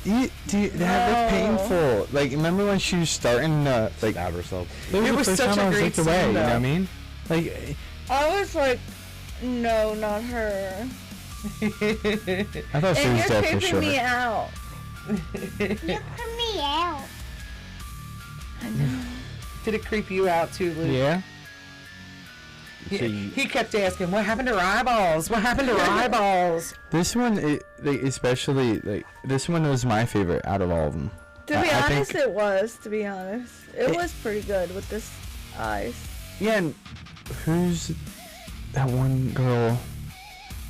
C: That's painful. Like, remember when she was starting to, like,
B: Stab herself.
C: that was
D: It
C: the
D: was
C: first
D: such
C: time
D: a
C: I was
D: great
C: looked away,
D: scene,
C: you know what I
D: though.
C: mean? Like,
E: I was like, no, not her.
C: I thought she
E: And
C: was
E: you're
C: dead for
E: creeping
C: sure.
E: me out.
D: Did it creep you out too, Luke?
C: Yeah.
B: So you,
D: He kept asking, "What happened to her eyeballs? What happened to her eyeballs?"
C: This one, like, especially, like, this one was my favorite out of all of them.
E: To be
C: I
E: honest,
C: think-
E: it was. To be honest, it was pretty good with this eyes.
C: Yeah, and who's that one girl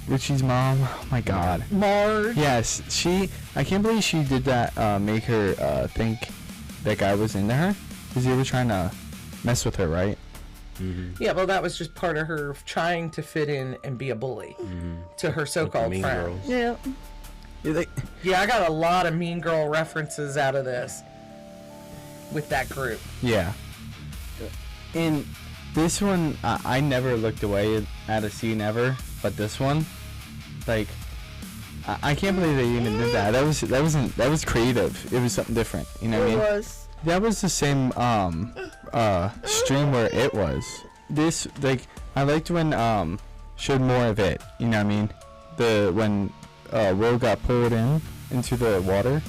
C: Richie's mom. Oh my God.
D: Marge.
C: Yes, I can't believe she did that. Make her think that guy was into her, because he was trying to mess with her, right?
B: Mm-hmm.
D: Yeah, well, that was just part of her trying to fit in and be a bully to her so-called
B: Mean
D: friend.
B: Girls.
E: Yeah.
D: Yeah, I got a lot of Mean Girl references out of this with that group.
C: Yeah. In this one, I never looked away at a scene ever, but this one, like, I can't believe they even did that. That was creative. It was something different. You know what I mean?
E: It was.
C: That was the same stream where it was. This, like, I liked when showed more of it. You know what I mean? When Will got pulled into the water,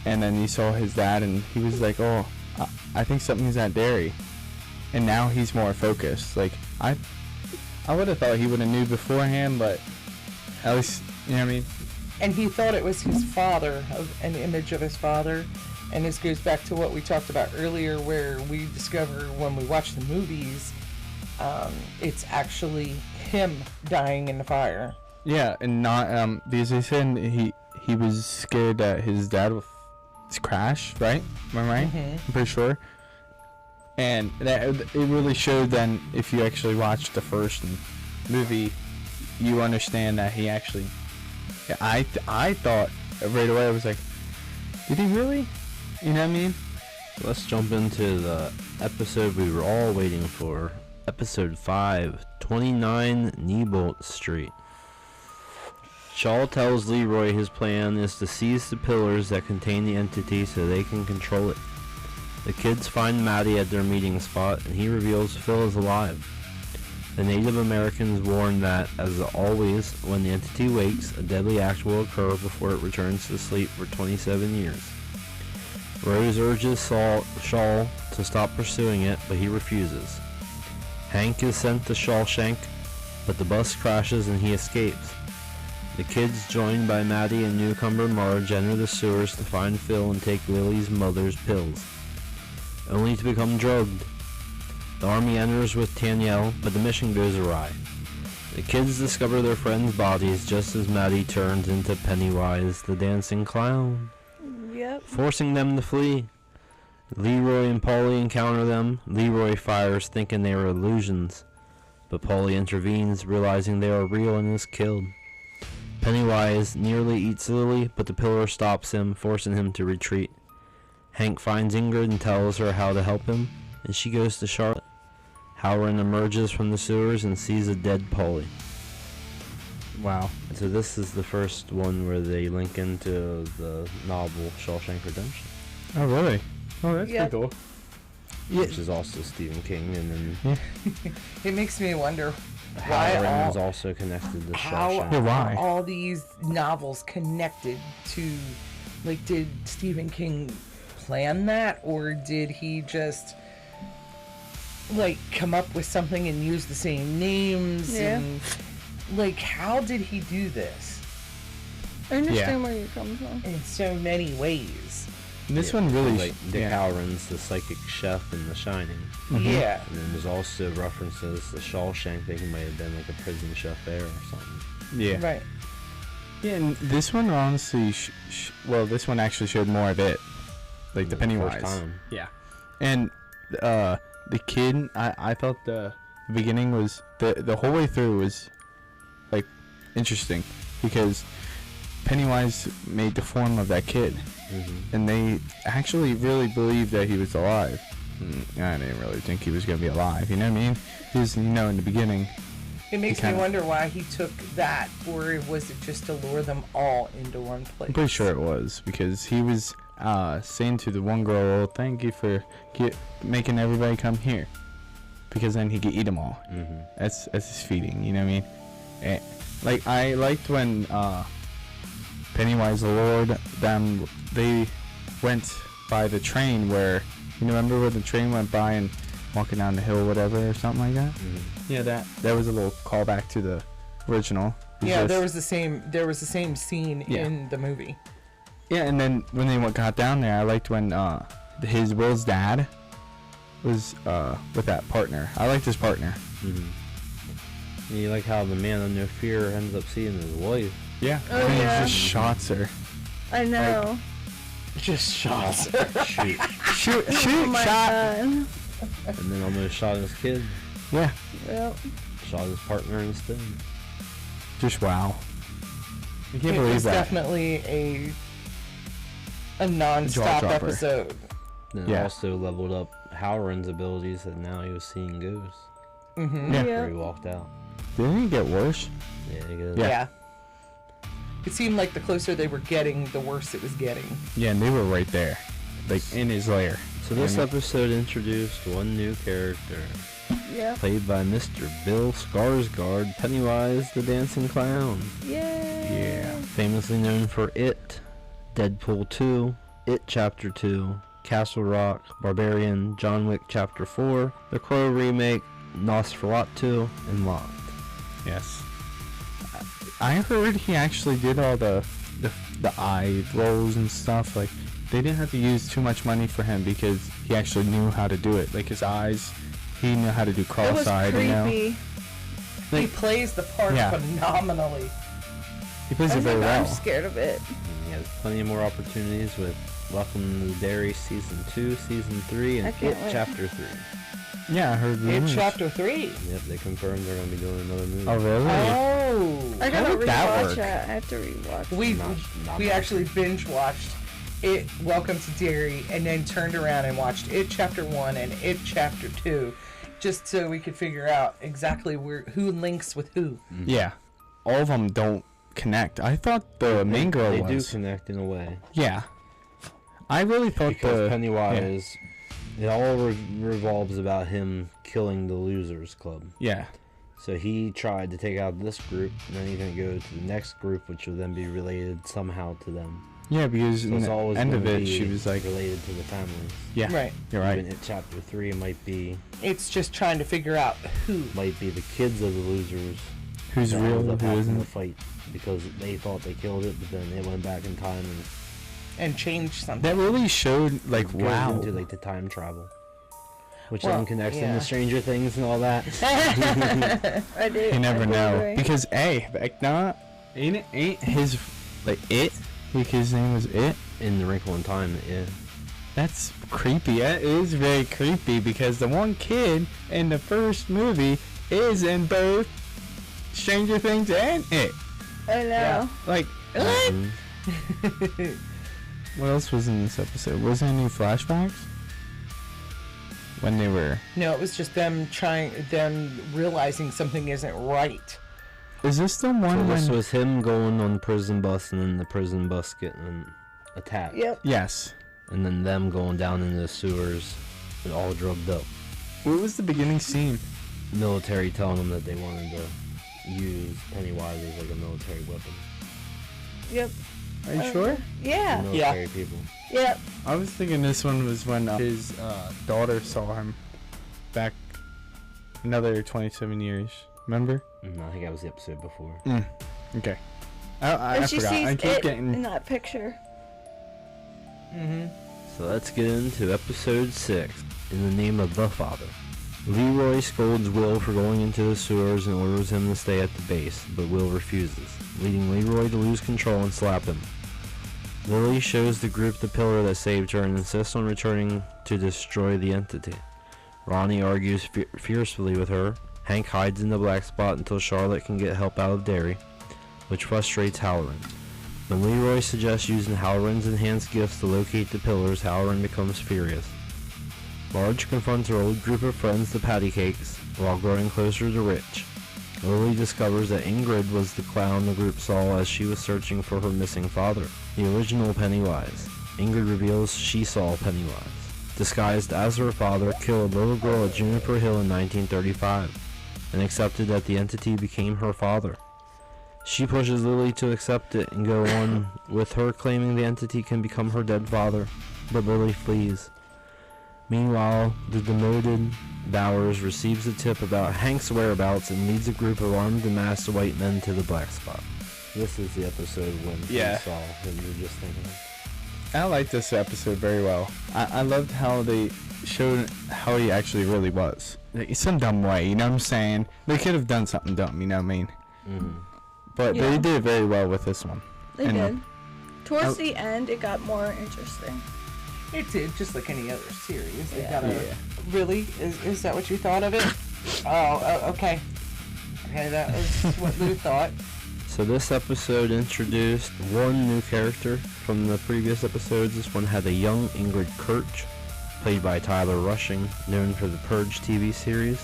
C: and then he saw his dad, and he was like, "Oh, I think something's at Derry," and now he's more focused. Like, I would have thought he would have knew beforehand, but at least, you know what I mean?
D: And he thought it was his father, an image of his father. And this goes back to what we talked about earlier, where we discover when we watch the movies, it's actually him dying in the fire.
C: Yeah, and not because they said he was scared that his dad would crash, right? Am I right?
D: Mhm.
C: I'm pretty sure. And that it really showed then, if you actually watched the first movie, you understand that he actually. Yeah, I thought right away, I was like, did he really? You know what I mean?
B: Let's jump into the episode we were all waiting for. Episode 5, 29 Neibolt Street. Shaw tells Leroy his plan is to seize the pillars that contain the entity so they can control it. The kids find Maddie at their meeting spot, and he reveals Phil is alive. The Native Americans warn that, as always, when the entity wakes, a deadly act will occur before it returns to sleep for 27 years. Rose urges Shaw to stop pursuing it, but he refuses. Hank is sent to Shawshank, but the bus crashes and he escapes. The kids, joined by Maddie and newcomer Marge, enter the sewers to find Phil and take Lily's mother's pills, only to become drugged. The army enters with Tanielle, but the mission goes awry. The kids discover their friends' bodies just as Maddie turns into Pennywise, the dancing clown,
E: Yep.
B: forcing them to flee. Leroy and Paulie encounter them. Leroy fires, thinking they are illusions, but Paulie intervenes, realizing they are real, and is killed. Pennywise nearly eats Lily, but the pillar stops him, forcing him to retreat. Hank finds Ingrid and tells her how to help him, and she goes to Charlotte. Howard emerges from the sewers and sees a dead Paulie.
C: Wow.
B: So this is the first one where they link into the novel Shawshank Redemption,
C: Oh, really? Oh, that's
E: Yep.
C: pretty cool.
B: which is also Stephen King, and then
D: It makes me wonder why
B: Halloran is
D: all,
B: also connected to
D: how
B: Shawshank.
C: Yeah, why?
D: are all these novels connected to, like, did Stephen King plan that, or did he just, like, come up with something and use the same names?
E: Yeah.
D: And, like, how did he do this
E: I understand where you're coming from.
D: in so many ways?
C: This one really,
B: like Dick Halloran's The Psychic Chef in The Shining.
D: Yeah.
B: And then there's also references to Shawshank, that he might have been like a prison chef there or something.
C: yeah.
D: Right.
C: Yeah, and this one honestly, well, this one actually showed more of it, like the Pennywise.
B: First time.
C: Yeah. And the kid, I thought the beginning was the whole way through was like interesting, because Pennywise made the form of that kid, and they actually really believed that he was alive. I didn't really think he was gonna be alive. You know what I mean? Because in the beginning.
D: It makes me
C: kinda-
D: wonder why he took that, or was it just to lure them all into one place?
C: I'm pretty sure it was, because he was saying to the one girl, "Oh, thank you for making everybody come here," because then he could eat them all. That's his feeding. You know what I mean? Like, I liked when Pennywise lured them. They went by the train where, you remember where the train went by and walking down the hill, whatever, or something like that. Yeah, that was a little callback to the original. It's
D: Yeah,
C: just-
D: there was the same scene
C: Yeah.
D: in the movie.
C: Yeah, and then when they got down there, I liked when Will's dad was with that partner. I liked his partner.
B: You like how the man of no fear ends up seeing his wife.
C: Yeah.
E: Oh,
C: and
E: yeah.
C: he just shots her.
E: I know.
D: Just shots.
B: Shoot.
C: Shoot,
E: Oh my God.
B: And then almost shot his kid.
C: Yeah.
E: Yep.
B: Shot his partner instead.
C: Just wow. I can't
D: It
C: believe
D: was
C: that.
D: definitely a non-stop
C: Jaw-dropper.
D: episode.
B: Then
C: Yeah.
B: also leveled up Halloran's abilities, and now he was seeing ghosts.
D: Mm-hmm.
C: Yeah.
B: After he
E: Yep.
B: walked out.
C: Didn't it get worse?
B: Yeah, he goes,
C: Yeah.
D: Yeah. It seemed like the closer they were getting, the worse it was getting.
C: Yeah, and they were right there. Like, in his lair.
B: So this
C: And-
B: episode introduced one new character,
E: Yep.
B: played by Mr. Bill Skarsgård, Pennywise the Dancing Clown.
E: Yay.
C: Yeah.
B: Famously known for It, Deadpool 2, It Chapter 2, Castle Rock, Barbarian, John Wick Chapter 4, The Crow remake, Nosferatu, and Locked.
C: Yes. I heard he actually did all the eye rolls and stuff. Like, they didn't have to use too much money for him because he actually knew how to do it. Like, his eyes, he knew how to do
E: It was
C: cross-eyed, you know?
E: creepy.
D: He plays the part
C: Yeah.
D: phenomenally.
C: He plays
E: I
C: it
E: was
C: very
E: like,
C: well.
E: I'm scared of it.
B: And he has plenty more opportunities with Welcome to Derry Season 2, Season 3,
E: I
B: and
E: can't
B: It
E: wait.
B: Chapter 3.
C: Yeah, I heard
D: In
C: rumors.
D: chapter 3.
B: Yep, they confirmed they're going to be doing another movie.
C: Oh, really?
D: Oh.
E: I gotta
C: would that
E: rewatch
C: work?
E: that. I have to rewatch.
D: We
B: Not
D: we
B: much.
D: actually binge watched It Welcome to Derry and then turned around and watched It Chapter 1 and It Chapter 2 just so we could figure out exactly who links with who.
C: Yeah. All of them don't connect. I thought the main girl
B: They
C: was.
B: do connect in a way.
C: Yeah. I really thought
B: Because
C: the...
B: Pennywise, it all revolves about him killing the Losers Club.
C: Yeah.
B: So he tried to take out this group, and then he's going to go to the next group, which will then be related somehow to them.
C: Yeah, because
B: So
C: in
B: it's
C: the
B: always
C: end of
B: gonna
C: it,
B: be
C: she was like...
B: related to the families.
C: Yeah.
D: Right.
C: You're right.
B: Even at Chapter 3, it might be
D: It's just trying to figure out who.
B: the kids of the Losers
C: Who's
B: that
C: real,
B: ended up
C: who
B: having to
C: isn't.
B: fight because they thought they killed it, but then they went back in time and
D: And change something.
C: That really showed, like,
B: goes
C: wow.
B: into like the time travel, which
D: Well,
B: then connects
D: yeah.
B: into Stranger Things and all that.
E: I did.
C: You never
E: I did
C: know.
E: agree.
C: Because, ain't his, like, It? Like, his name was It?
B: In the Wrinkle in Time, yeah.
C: That's creepy. That is very creepy because the one kid in the first movie is in both Stranger Things and It.
E: I know.
D: Yeah.
C: Like,
B: Mhm.
C: what else was in this episode? Was there any flashbacks? When they were...
D: No, it was just them realizing something isn't right.
C: Is this the
B: So
C: one
B: this
C: when...
B: was him going on the prison bus and then the prison bus getting attacked.
E: Yep.
C: Yes.
B: And then them going down into the sewers and all drugged up.
C: What was the beginning scene?
B: Military telling them that they wanted to use Pennywise as like a military weapon.
E: Yep.
C: Are you sure?
E: Yeah.
B: Military people.
E: Yep.
C: I was thinking this one was when his daughter saw him back another 27 years. Remember?
B: No, I think that was the episode before.
C: Okay. I
E: And she
C: forgot.
E: sees
C: I keep
E: it
C: getting...
E: in that picture.
D: Mm-hmm.
B: So let's get into episode 6. In the Name of the Father. Leroy scolds Will for going into the sewers and orders him to stay at the base, but Will refuses, leading Leroy to lose control and slap him. Lily shows the group the pillar that saved her and insists on returning to destroy the entity. Ronnie argues fiercely with her. Hank hides in the black spot until Charlotte can get help out of Derry, which frustrates Halloran. When Leroy suggests using Halloran's enhanced gifts to locate the pillars, Halloran becomes furious. Marge confronts her old group of friends, the Patty Cakes, while growing closer to Rich. Lily discovers that Ingrid was the clown the group saw as she was searching for her missing father, the original Pennywise. Ingrid reveals she saw Pennywise, disguised as her father, kill a little girl at Juniper Hill in 1935, and accepted that the entity became her father. She pushes Lily to accept it and go on with her claiming the entity can become her dead father, but Lily flees. Meanwhile, the demoted Bowers receives a tip about Hank's whereabouts and leads a group of armed and masked white men to the black spot. This is the episode when
C: Yeah.
B: we saw that you were just thinking of.
C: I liked this episode very well. I loved how they showed how he actually really was. Like, some dumb way, you know what I'm saying? They could have done something dumb, you know what I mean? But
E: Yeah.
C: they did it very well with this one.
E: They
C: And,
E: did. Towards the end, it got more interesting.
D: It did, just like any other series. They
E: Yeah.
D: gotta.
C: Yeah.
D: Really? Is that what you thought of it? Oh, okay. Okay, that was what Lou thought.
B: So this episode introduced one new character from the previous episodes. This one had a young Ingrid Kirch, played by Tyler Rushing, known for the Purge TV series,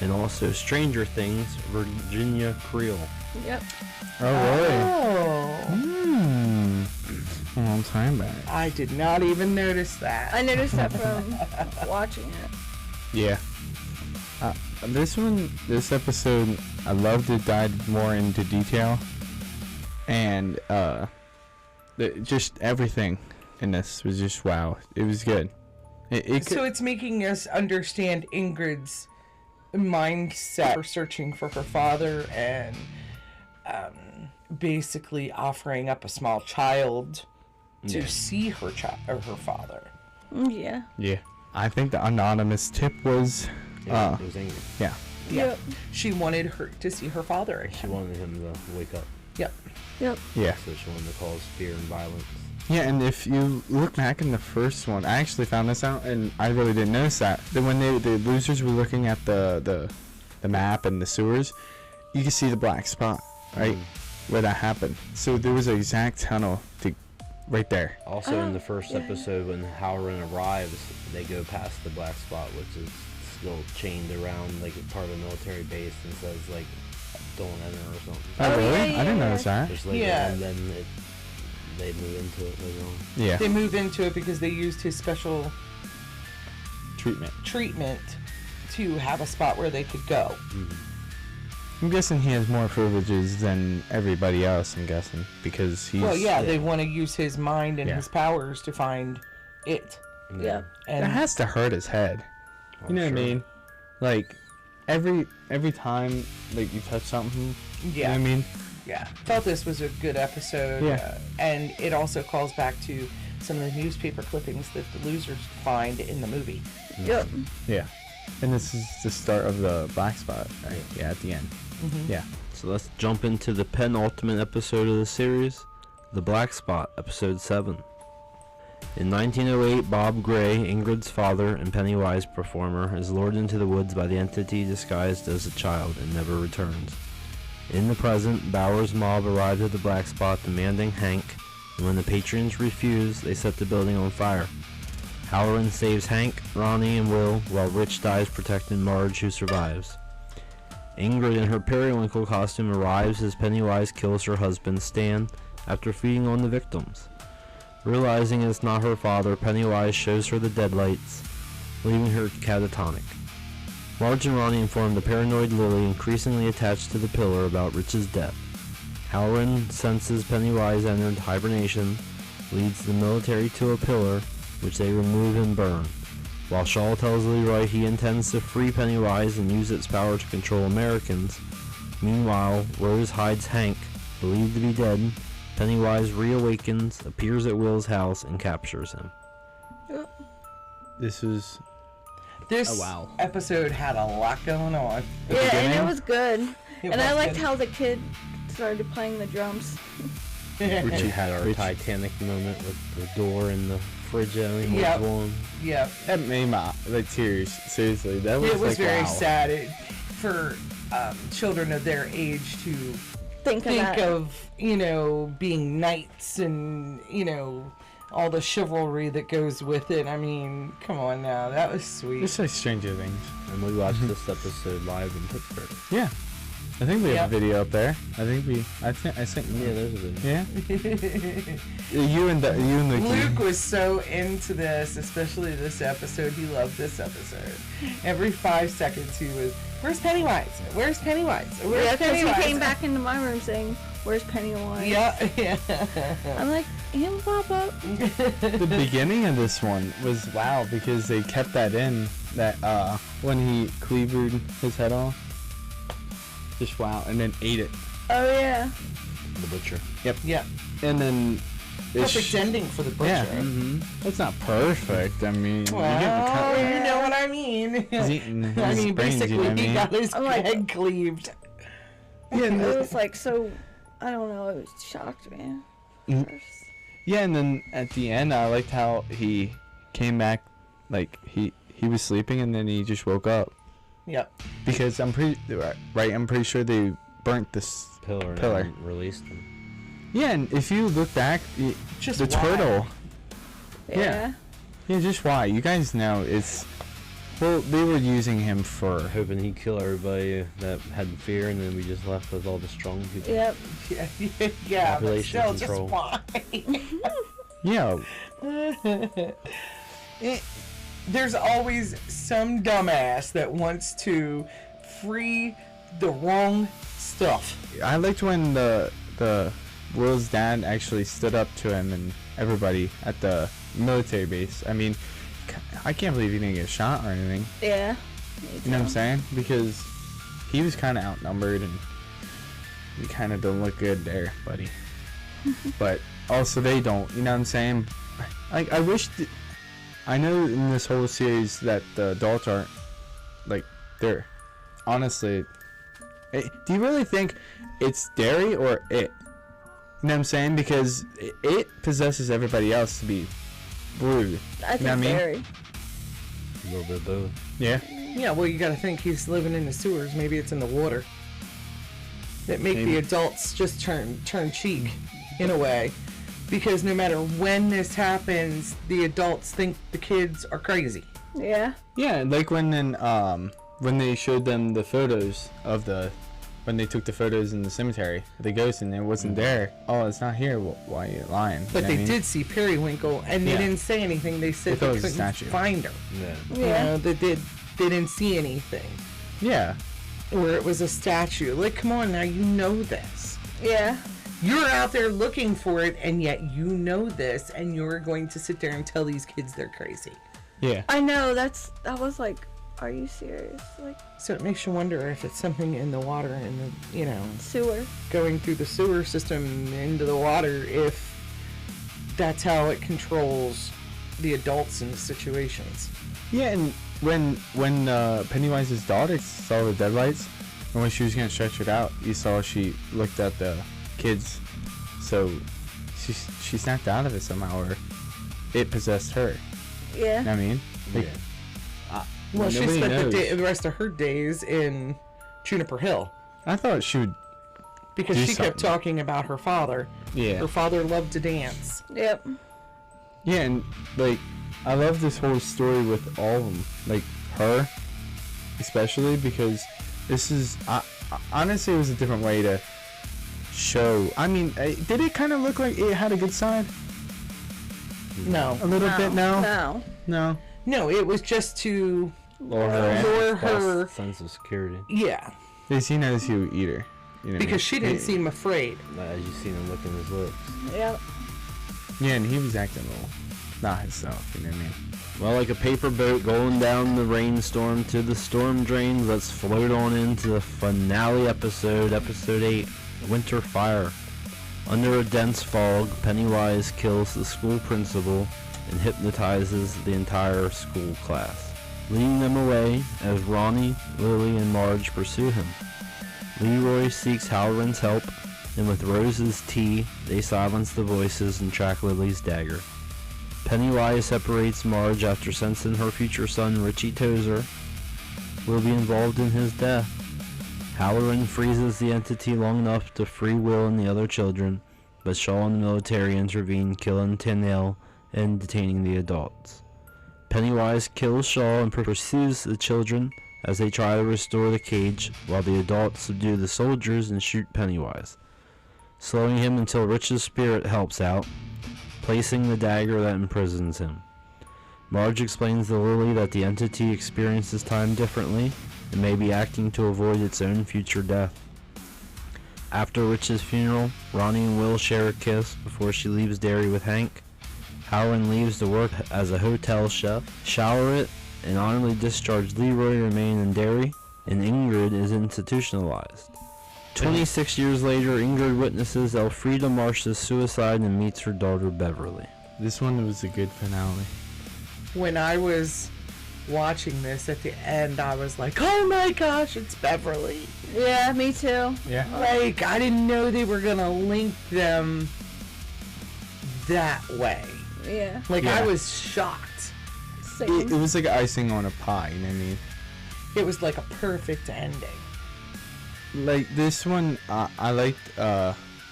B: and also Stranger Things, Virginia Creel.
E: Yep.
C: Oh, really?
D: Oh.
C: A long time back.
D: I did not even notice that.
E: I noticed that from watching it.
C: Yeah. This episode, I loved it, dived more into detail. And, just everything in this was just wow. It was good.
D: So it's making us understand Ingrid's mindset for searching for her father and basically offering up a small child to see her her father.
E: Yeah.
C: Yeah. I think the anonymous tip was,
B: It was angry.
C: yeah.
E: Yep.
D: She wanted her to see her father
B: She
D: again.
B: wanted him to wake up,
D: Yep.
E: Yep.
C: Yeah.
B: so she wanted to cause fear and violence.
C: Yeah, and if you look back in the first one, I actually found this out, and I really didn't notice that. That when the losers were looking at the map and the sewers, you could see the black spot, right, where that happened. So there was an exact tunnel right there.
B: Also in the first episode, when Halloran arrives, they go past the black spot, which is still chained around like part of a military base, and says like "Don't enter" or something.
C: Oh,
E: Oh,
C: really?
E: yeah,
C: I didn't
E: yeah.
C: notice that.
B: Just later
D: Yeah.
B: on, then they move into it later on.
C: Yeah.
D: They move into it because they used his special
C: Treatment.
D: treatment to have a spot where they could go.
C: I'm guessing he has more privileges than everybody else. I'm guessing because he's.
D: Well, yeah, they want to use his mind and
C: Yeah.
D: his powers to find it.
E: Yep.
D: And
C: That has to hurt his head. You know what I mean? Like every time like you touch something. You know
D: yeah,
C: what I mean?
D: yeah. Felt this was a good episode.
C: Yeah.
D: And it also calls back to some of the newspaper clippings that the losers find in the movie.
E: Yep.
C: Yeah. And this is the start of the black spot, right? Yeah, at the end. Yeah.
B: So let's jump into the penultimate episode of the series, The Black Spot, episode 7. In 1908, Bob Gray, Ingrid's father and Pennywise performer, is lured into the woods by the entity disguised as a child and never returns. In the present, Bauer's mob arrived at the Black Spot demanding Hank, and when the patrons refuse, they set the building on fire. Halloran saves Hank, Ronnie, and Will, while Rich dies protecting Marge, who survives. Ingrid in her periwinkle costume arrives as Pennywise kills her husband, Stan, after feeding on the victims. Realizing it's not her father, Pennywise shows her the deadlights, leaving her catatonic. Marge and Ronnie inform the paranoid Lily, increasingly attached to the pillar, about Rich's death. Halloran senses Pennywise entered hibernation, leads the military to a pillar, which they remove and burn. While Shaw tells Leroy he intends to free Pennywise and use its power to control Americans, meanwhile, Rose hides Hank, believed to be dead. Pennywise reawakens, appears at Will's house, and captures him.
E: Yep.
C: This was.
D: This
C: Oh, wow.
D: episode had a lot going on.
E: Yeah, and it
C: beginning?
E: was good.
D: It
E: And I
D: was
E: liked
D: good.
E: how the kid started playing the drums.
B: We had our
C: Rich-
B: Titanic moment with the door and the fridge only
D: Yep.
B: was one.
D: Yeah,
C: That made my tears. Seriously, that was.
D: it was
C: like,
D: very
C: wow.
D: sad for children of their age to
E: Think of
D: think
E: that.
D: of, being knights and, all the chivalry that goes with it. I mean, come on now. That was sweet.
C: It's like Stranger Things.
B: And we watched this episode live in Pittsburgh.
C: Yeah. I think we have
D: Yep.
C: a video up there. I think.
B: Yeah, there's a video.
C: Yeah. you and the
D: Luke was so into this, especially this episode. He loved this episode. Every 5 seconds he was, "Where's Pennywise? Where's Pennywise? Where's
E: Yeah, because
D: Pennywise?"
E: he came back into my room saying, "Where's Pennywise?"
D: Yeah.
E: I'm like, he'll pop up.
C: the beginning of this one was wow because they kept that in that when he cleavered his head off. Just wow, and then ate it.
E: Oh yeah.
B: The Butcher.
D: Yeah.
C: And then
D: perfect ending for the butcher.
C: Yeah, it's not perfect. I mean,
D: Well, you know what I mean.
C: he's eating his
D: I mean,
C: brains,
D: basically,
C: you know what I
D: he
C: mean?
D: got his
E: I'm like-
D: head cleaved.
C: Yeah, and
E: It was like so. I don't know. It shocked me.
C: Mm.
E: First.
C: yeah, and then at the end, I liked how he came back, like he was sleeping and then he just woke up
D: Yep.
C: because I'm pretty sure they burnt this
B: Pillar.
C: Pillar.
B: And released him.
C: Yeah, and if you look back,
D: Just
C: the
D: why?
C: turtle.
E: Yeah.
C: Yeah, just why? You guys know it's. Well, they were using him for.
B: Hoping he'd kill everybody that had fear, and then we just left with all the strong people.
E: Yep.
D: Yeah, but
B: Population
D: still,
B: control.
D: just why?
C: Yeah,
D: There's always some dumbass that wants to free the wrong stuff.
C: I liked when the Will's dad actually stood up to him and everybody at the military base. I mean, I can't believe he didn't get shot or anything.
E: Yeah.
C: You know what I'm saying? Because he was kind of outnumbered and you kind of don't look good there, buddy. But also they don't. You know what I'm saying? Like I wish. I know in this whole series that the adults aren't like they're honestly. Do you really think it's Derry or it? You know what I'm saying? Because it possesses everybody else to be rude.
E: I think
C: You know what I mean?
E: Derry.
B: A little bit of both.
C: Yeah.
D: Yeah, well, you gotta think he's living in the sewers. Maybe it's in the water. That make
C: Maybe.
D: the adults just turn cheek, in a way. Because no matter when this happens, the adults think the kids are crazy.
E: Yeah.
C: Yeah, like when they showed them the photos of when they took the photos in the cemetery, the ghost, and it wasn't there. Oh, it's not here. Well, why are you lying?
D: But
C: You know
D: they
C: what I mean?
D: did see Periwinkle, and they
C: Yeah.
D: didn't say anything. They said
C: They thought
D: they
C: it was a
D: couldn't
C: statue.
D: find her.
B: Yeah.
D: You
E: Yeah.
D: know, they didn't see anything.
C: Yeah.
D: Or it was a statue. Like, come on now, you know this.
E: Yeah.
D: You're out there looking for it, and yet you know this, and you're going to sit there and tell these kids they're crazy.
C: Yeah.
E: I know. That was like, are you serious? Like
D: So it makes you wonder if it's something in the water, in the,
E: sewer.
D: going through the sewer system into the water, if that's how it controls the adults in the situations.
C: Yeah, and when Pennywise's daughter saw the deadlights, and when she was gonna stretch it out, you saw she looked at the kids, so she snapped out of it somehow, or it possessed her. You
E: Yeah.
C: know what I mean? Like,
D: Well, she
C: nobody
D: spent
C: knows.
D: the rest of her days in Juniper Hill
C: I thought she would.
D: because
C: Do
D: she kept
C: something.
D: talking about her father.
C: Yeah.
D: Her father loved to dance.
E: Yep.
C: Yeah, and like, I love this whole story with all of them, like her, especially because this is honestly it was a different way to show. I mean, did it kind of look like it had a good side?
D: No.
C: A little bit now.
E: No.
C: No.
D: No, it was just to
B: Lure her.
D: lure
B: False
D: her.
B: sense of security.
D: Yeah,
C: Because he knows he would eat her. You know what I
D: because
C: mean?
D: she didn't
C: Yeah.
D: seem afraid.
B: As you seen him licking his lips.
E: Yep.
C: Yeah, and he was acting a little not himself. You know what I mean?
B: Well, like a paper boat going down the rainstorm to the storm drains, let's float on into the finale episode, episode 8, Winter Fire. Under a dense fog, Pennywise kills the school principal and hypnotizes the entire school class, leading them away as Ronnie, Lily, and Marge pursue him. Leroy seeks Halloran's help, and with Rose's tea, they silence the voices and track Lily's dagger. Pennywise separates Marge after sensing her future son, Richie Tozer, will be involved in his death. Halloran freezes the entity long enough to free Will and the other children, but Shaw and the military intervene, killing Tennille and detaining the adults. Pennywise kills Shaw and pursues the children as they try to restore the cage, while the adults subdue the soldiers and shoot Pennywise, slowing him until Rich's spirit helps out, placing the dagger that imprisons him. Marge explains to Lily that the entity experiences time differently and may be acting to avoid its own future death. After Rich's funeral, Ronnie and Will share a kiss before she leaves Derry with Hank. Halloran leaves to work as a hotel chef. Shower and honorably discharged Leroy remain in Derry, and Ingrid is institutionalized. 26 years later, Ingrid witnesses Elfrida Marsh's suicide and meets her daughter Beverly.
C: This one was a good finale.
D: When I was watching this at the end, I was like, oh my gosh, it's Beverly.
E: Yeah, me too.
C: Yeah.
D: Like, I didn't know they were going to link them that way.
E: Yeah.
D: Like,
C: Yeah.
D: I was shocked.
E: Same.
C: It was like icing on a pie, you know what I mean?
D: It was like a perfect ending.
C: Like this one, I liked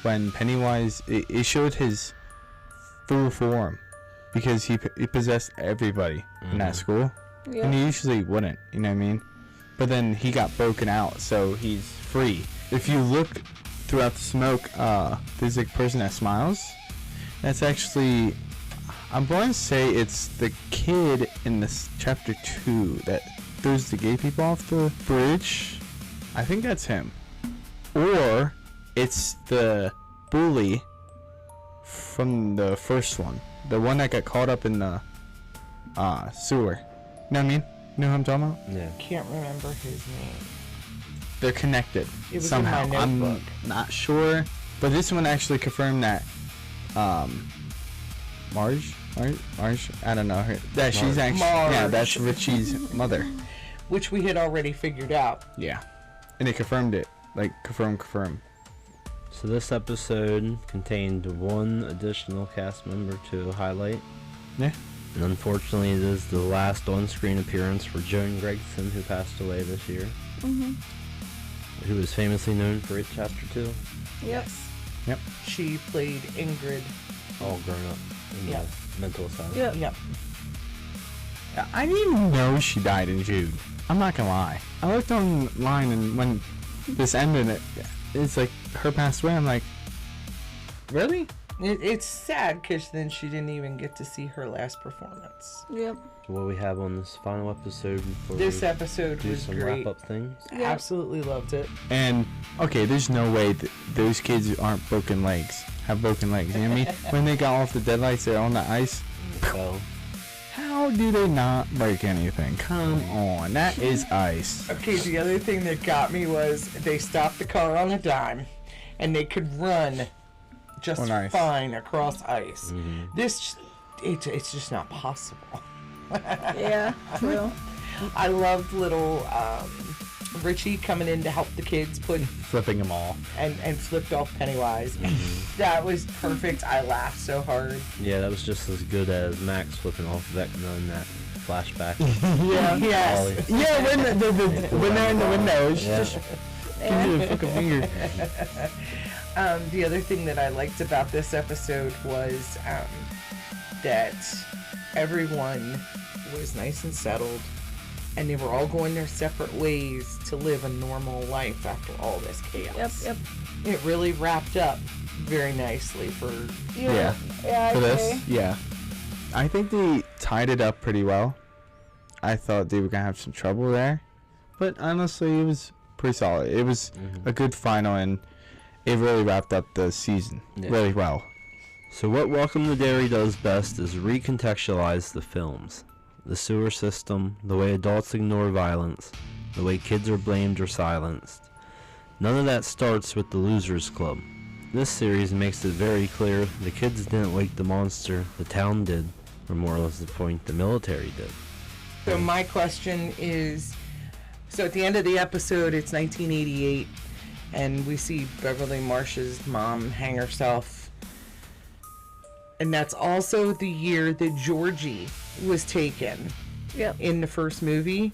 C: when Pennywise, it showed his full form because he possessed everybody in that school.
E: Yeah.
C: And he usually wouldn't, you know what I mean? But then he got broken out, so he's free. If you look throughout the smoke, there's a person that smiles. That's actually, I'm going to say it's the kid in this chapter 2 that throws the gay people off the bridge. I think that's him. Or it's the bully from the first one. The one that got caught up in the sewer. You know what I mean? You know who I'm talking about?
B: Yeah.
D: Can't remember his name.
C: They're connected
D: It was in
C: somehow.
D: my
C: I'm
D: notebook.
C: not sure. But this one actually confirmed that Marge, I don't know her. That she's actually yeah,
D: Marge.
C: that's Richie's mother.
D: Which we had already figured out.
C: Yeah. And they confirmed it. Like confirm.
B: So this episode contained one additional cast member to highlight.
C: Yeah.
B: And unfortunately, it is the last on-screen appearance for Joan Gregson, who passed away this year.
E: Mhm.
B: Who was famously known for It Chapter 2.
E: Yep.
D: She played Ingrid.
B: All grown up in
D: Yeah.
B: the mental asylum.
E: Yep.
D: Yep.
C: I didn't even know she died in June. I'm not gonna lie. I looked online and when this ended, it's like her passed away. I'm like, really?
D: It's sad because then she didn't even get to see her last performance.
E: Yep.
B: So what we have on this final episode before
D: This
B: we
D: episode
B: do
D: was
B: some
D: great.
B: wrap-up things.
E: Yeah.
D: Absolutely loved it.
C: And okay, there's no way that those kids aren't broken legs. Have broken legs. You know what I mean? When they got off the deadlights, they're on the ice.
B: So
C: How do they not break anything? Come on, that is ice.
D: Okay, the other thing that got me was they stopped the car on a dime and they could run just
C: On ice.
D: fine across ice. This, it's just not possible.
E: Yeah. True.
D: I loved little Richie coming in to help the kids put
C: Flipping them all.
D: and flipped off Pennywise. That was perfect. I laughed so hard.
B: yeah, that was just as good as Max flipping off Vecna in that flashback.
C: Yeah.
D: Yes.
B: Ollie.
C: Yeah, when they're in the window, it's
B: Yeah.
C: just give you a fucking finger.
D: The other thing that I liked about this episode was that everyone was nice and settled, and they were all going their separate ways to live a normal life after all this chaos.
E: Yep.
D: It really wrapped up very nicely for
C: Yeah.
E: Yeah.
C: For this, yeah. I think they tied it up pretty well. I thought they were gonna have some trouble there, but honestly, it was pretty solid. It was a good final, and it really wrapped up the season really well.
B: So what Welcome to Derry does best is recontextualize the films. The sewer system, the way adults ignore violence, the way kids are blamed or silenced. None of that starts with the Losers Club. This series makes it very clear the kids didn't wake the monster, the town did, or more or less the point, the military did.
D: So my question is, so at the end of the episode, it's 1988, and we see Beverly Marsh's mom hang herself. And that's also the year that Georgie was taken
E: Yep.
D: in the first movie.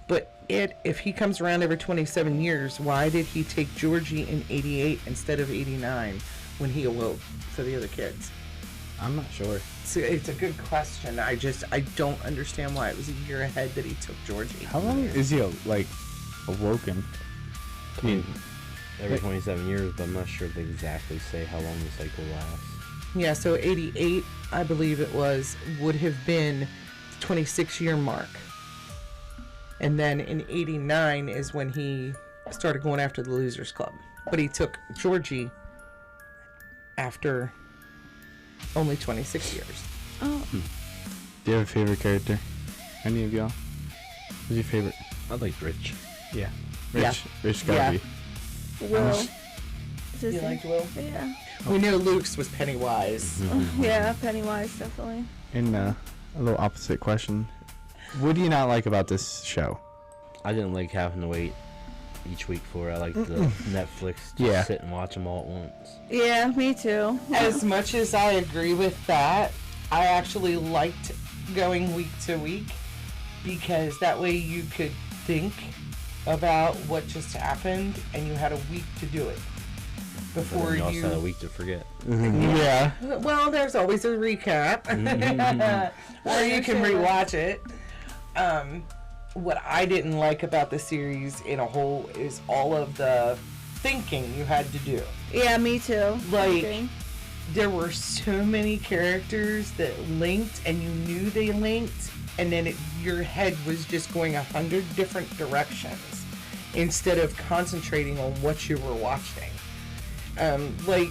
D: But if he comes around every 27 years, why did he take Georgie in 88 instead of 89 when he awoke for the other kids?
C: I'm not sure.
D: So it's a good question. I don't understand why it was a year ahead that he took Georgie.
C: How long is he like awoken? I mean,
B: Every 27 years, but I'm not sure if they exactly say how long the cycle lasts.
D: Yeah, so 88, I believe it was, would have been the 26-year mark. And then in 89 is when he started going after the Losers Club. But he took Georgie after only 26 years.
E: Oh.
C: do you have a favorite character? Any of y'all? Who's your favorite?
B: I like Rich.
C: Yeah.
D: Yeah.
C: Rich gotta
D: Yeah.
C: be.
E: Will. Is his
D: You
E: name?
D: liked Will?
E: Yeah.
D: We know Luke's was Pennywise.
E: Yeah, Pennywise, definitely.
C: And a little opposite question. What do you not like about this show?
B: I didn't like having to wait each week for it. I like the Netflix just
C: Yeah.
B: sit and watch them all at once.
E: Yeah, me too.
D: As much as I agree with that, I actually liked going week to week because that way you could think about what just happened and you had a week to do it
B: But
D: before
B: then you also had a
D: you.
B: week to forget.
C: Yeah.
D: Well, there's always a recap, or you can rewatch it. What I didn't like about the series in a whole is all of the thinking you had to do.
E: Yeah, me too.
D: Like,
E: Okay.
D: there were so many characters that linked and you knew they linked, and then your head was just going 100 different directions instead of concentrating on what you were watching. Like,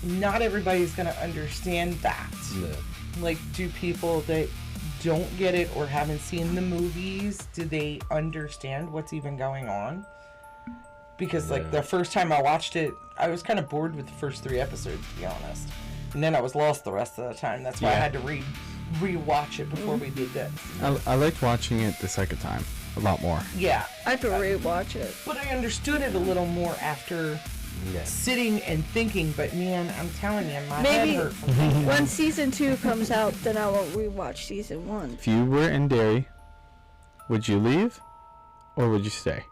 D: not everybody's gonna understand that.
B: No.
D: Like, do people that don't get it or haven't seen the movies, do they understand what's even going on? Because, like,
B: Yeah.
D: the first time I watched it, I was kind of bored with the first 3 episodes, to be honest. And then I was lost the rest of the time. That's why I
C: Yeah.
D: had to re-watch it before we did this.
C: I liked watching it the second time a lot more.
D: Yeah.
E: I have to rewatch it.
D: But I understood it a little more after
B: Yeah.
D: sitting and thinking. But, man, I'm telling you, my
E: Maybe-
D: head hurt from thinking.
E: When season 2 comes out, then I will rewatch season 1.
C: If you were in Derry, would you leave or would you stay?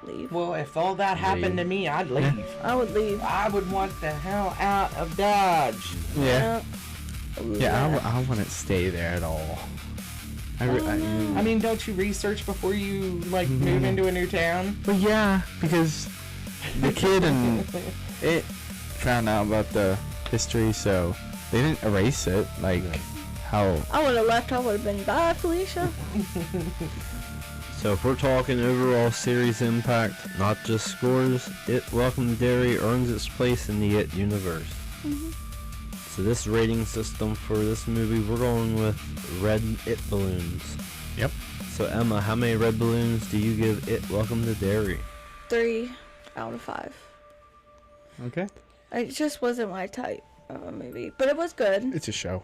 E: Leave.
D: Well, if all that happened to me, I'd leave.
E: I would leave.
D: I would want the hell out of Dodge.
C: Yeah.
E: Yeah.
C: I wouldn't stay there at all. I
D: mean, don't you research before you, like, move into a new town?
C: Well, yeah, because the kid and it found out about the history, so they didn't erase it. Like, how.
E: I would have left. I would have been, bye, Felicia.
B: So if we're talking overall series impact, not just scores, It Welcome to Derry earns its place in the It universe. So this rating system for this movie, we're going with red It balloons.
C: Yep.
B: So Emma, how many red balloons do you give It Welcome to Derry?
E: 3 out of 5.
C: Okay.
E: It just wasn't my type of a movie, but it was good.
C: It's a show.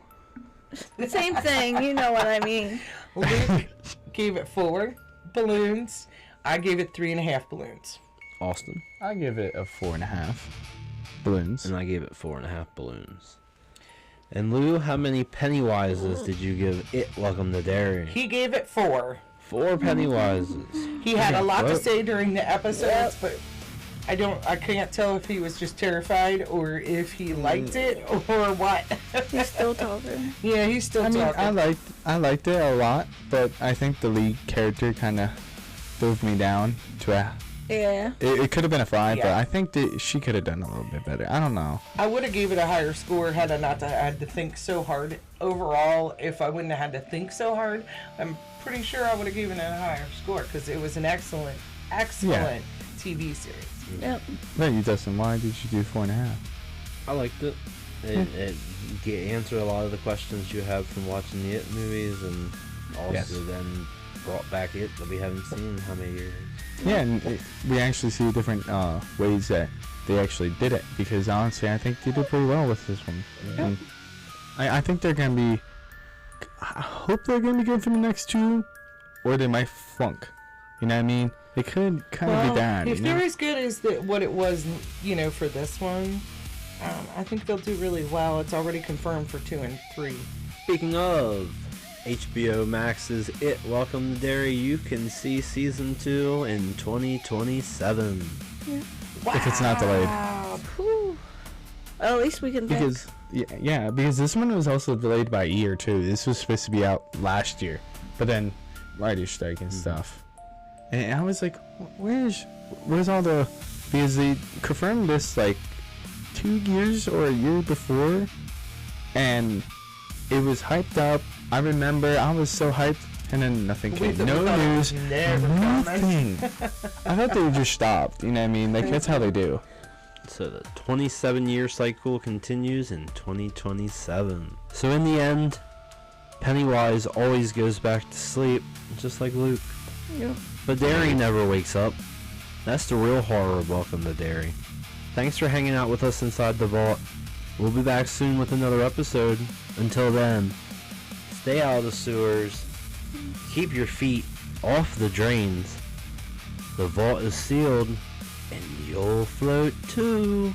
E: Same thing, you know what I mean.
D: Luke gave it 4 balloons. I gave it 3.5 balloons.
B: Austin.
C: I give it a 4.5 balloons.
B: And I gave it 4.5 balloons. And Lou, how many Pennywises did you give It Welcome to Derry?
D: He gave it 4.
B: 4 Pennywises.
D: He had a lot to
B: What?
D: say during the episodes, but I can't tell if he was just terrified or if he liked it or what.
E: He's still talking.
D: Yeah, he's still
C: I mean,
D: talking.
C: I liked it a lot, but I think the lead character kind of moved me down to a.
E: Yeah.
C: It could have been a 5, but
D: Yeah.
C: I think that she could have done a little bit better. I don't know.
D: I would have gave it a higher score had I not had to think so hard. Overall, if I wouldn't have had to think so hard, I'm pretty sure I would have given it a higher score because it was an excellent TV series.
E: Yep.
C: But you, Dustin, why did you do 4.5?
B: I liked it. It answered a lot of the questions you have from watching the It movies, and also
C: Yes.
B: then brought back It that we haven't seen in how many years.
C: Yeah, and we actually see different ways that they actually did it, because honestly, I think they did pretty well with this one. And I think they're going to be. I hope they're going to be good for the next 2, or they might flunk. You know what I mean? They could kind of be bad.
D: if
C: you know?
D: they're as good as what it was, for this one, I think they'll do really well. It's already confirmed for 2 and 3.
B: Speaking of HBO Max's It Welcome to Derry, you can see season 2 in 2027.
C: If it's not delayed.
E: Whew. Well, at least we can think.
C: Because because this one was also delayed by a year too. This was supposed to be out last year, but then writer's strike and stuff. And I was like, where's all the? Because they confirmed this like 2 years or a year before, and it was hyped up. I remember I was so hyped, and then nothing came. No news, nothing. I thought they just stopped. You know what I mean? Like that's how they do.
B: So the 27-year cycle continues in 2027. So in the end, Pennywise always goes back to sleep, just like Luke.
E: Yeah.
B: But Derry never wakes up. That's the real horror of Welcome to Derry. Thanks for hanging out with us inside the vault. We'll be back soon with another episode. Until then, stay out of the sewers. Keep your feet off the drains. The vault is sealed, and you'll float too.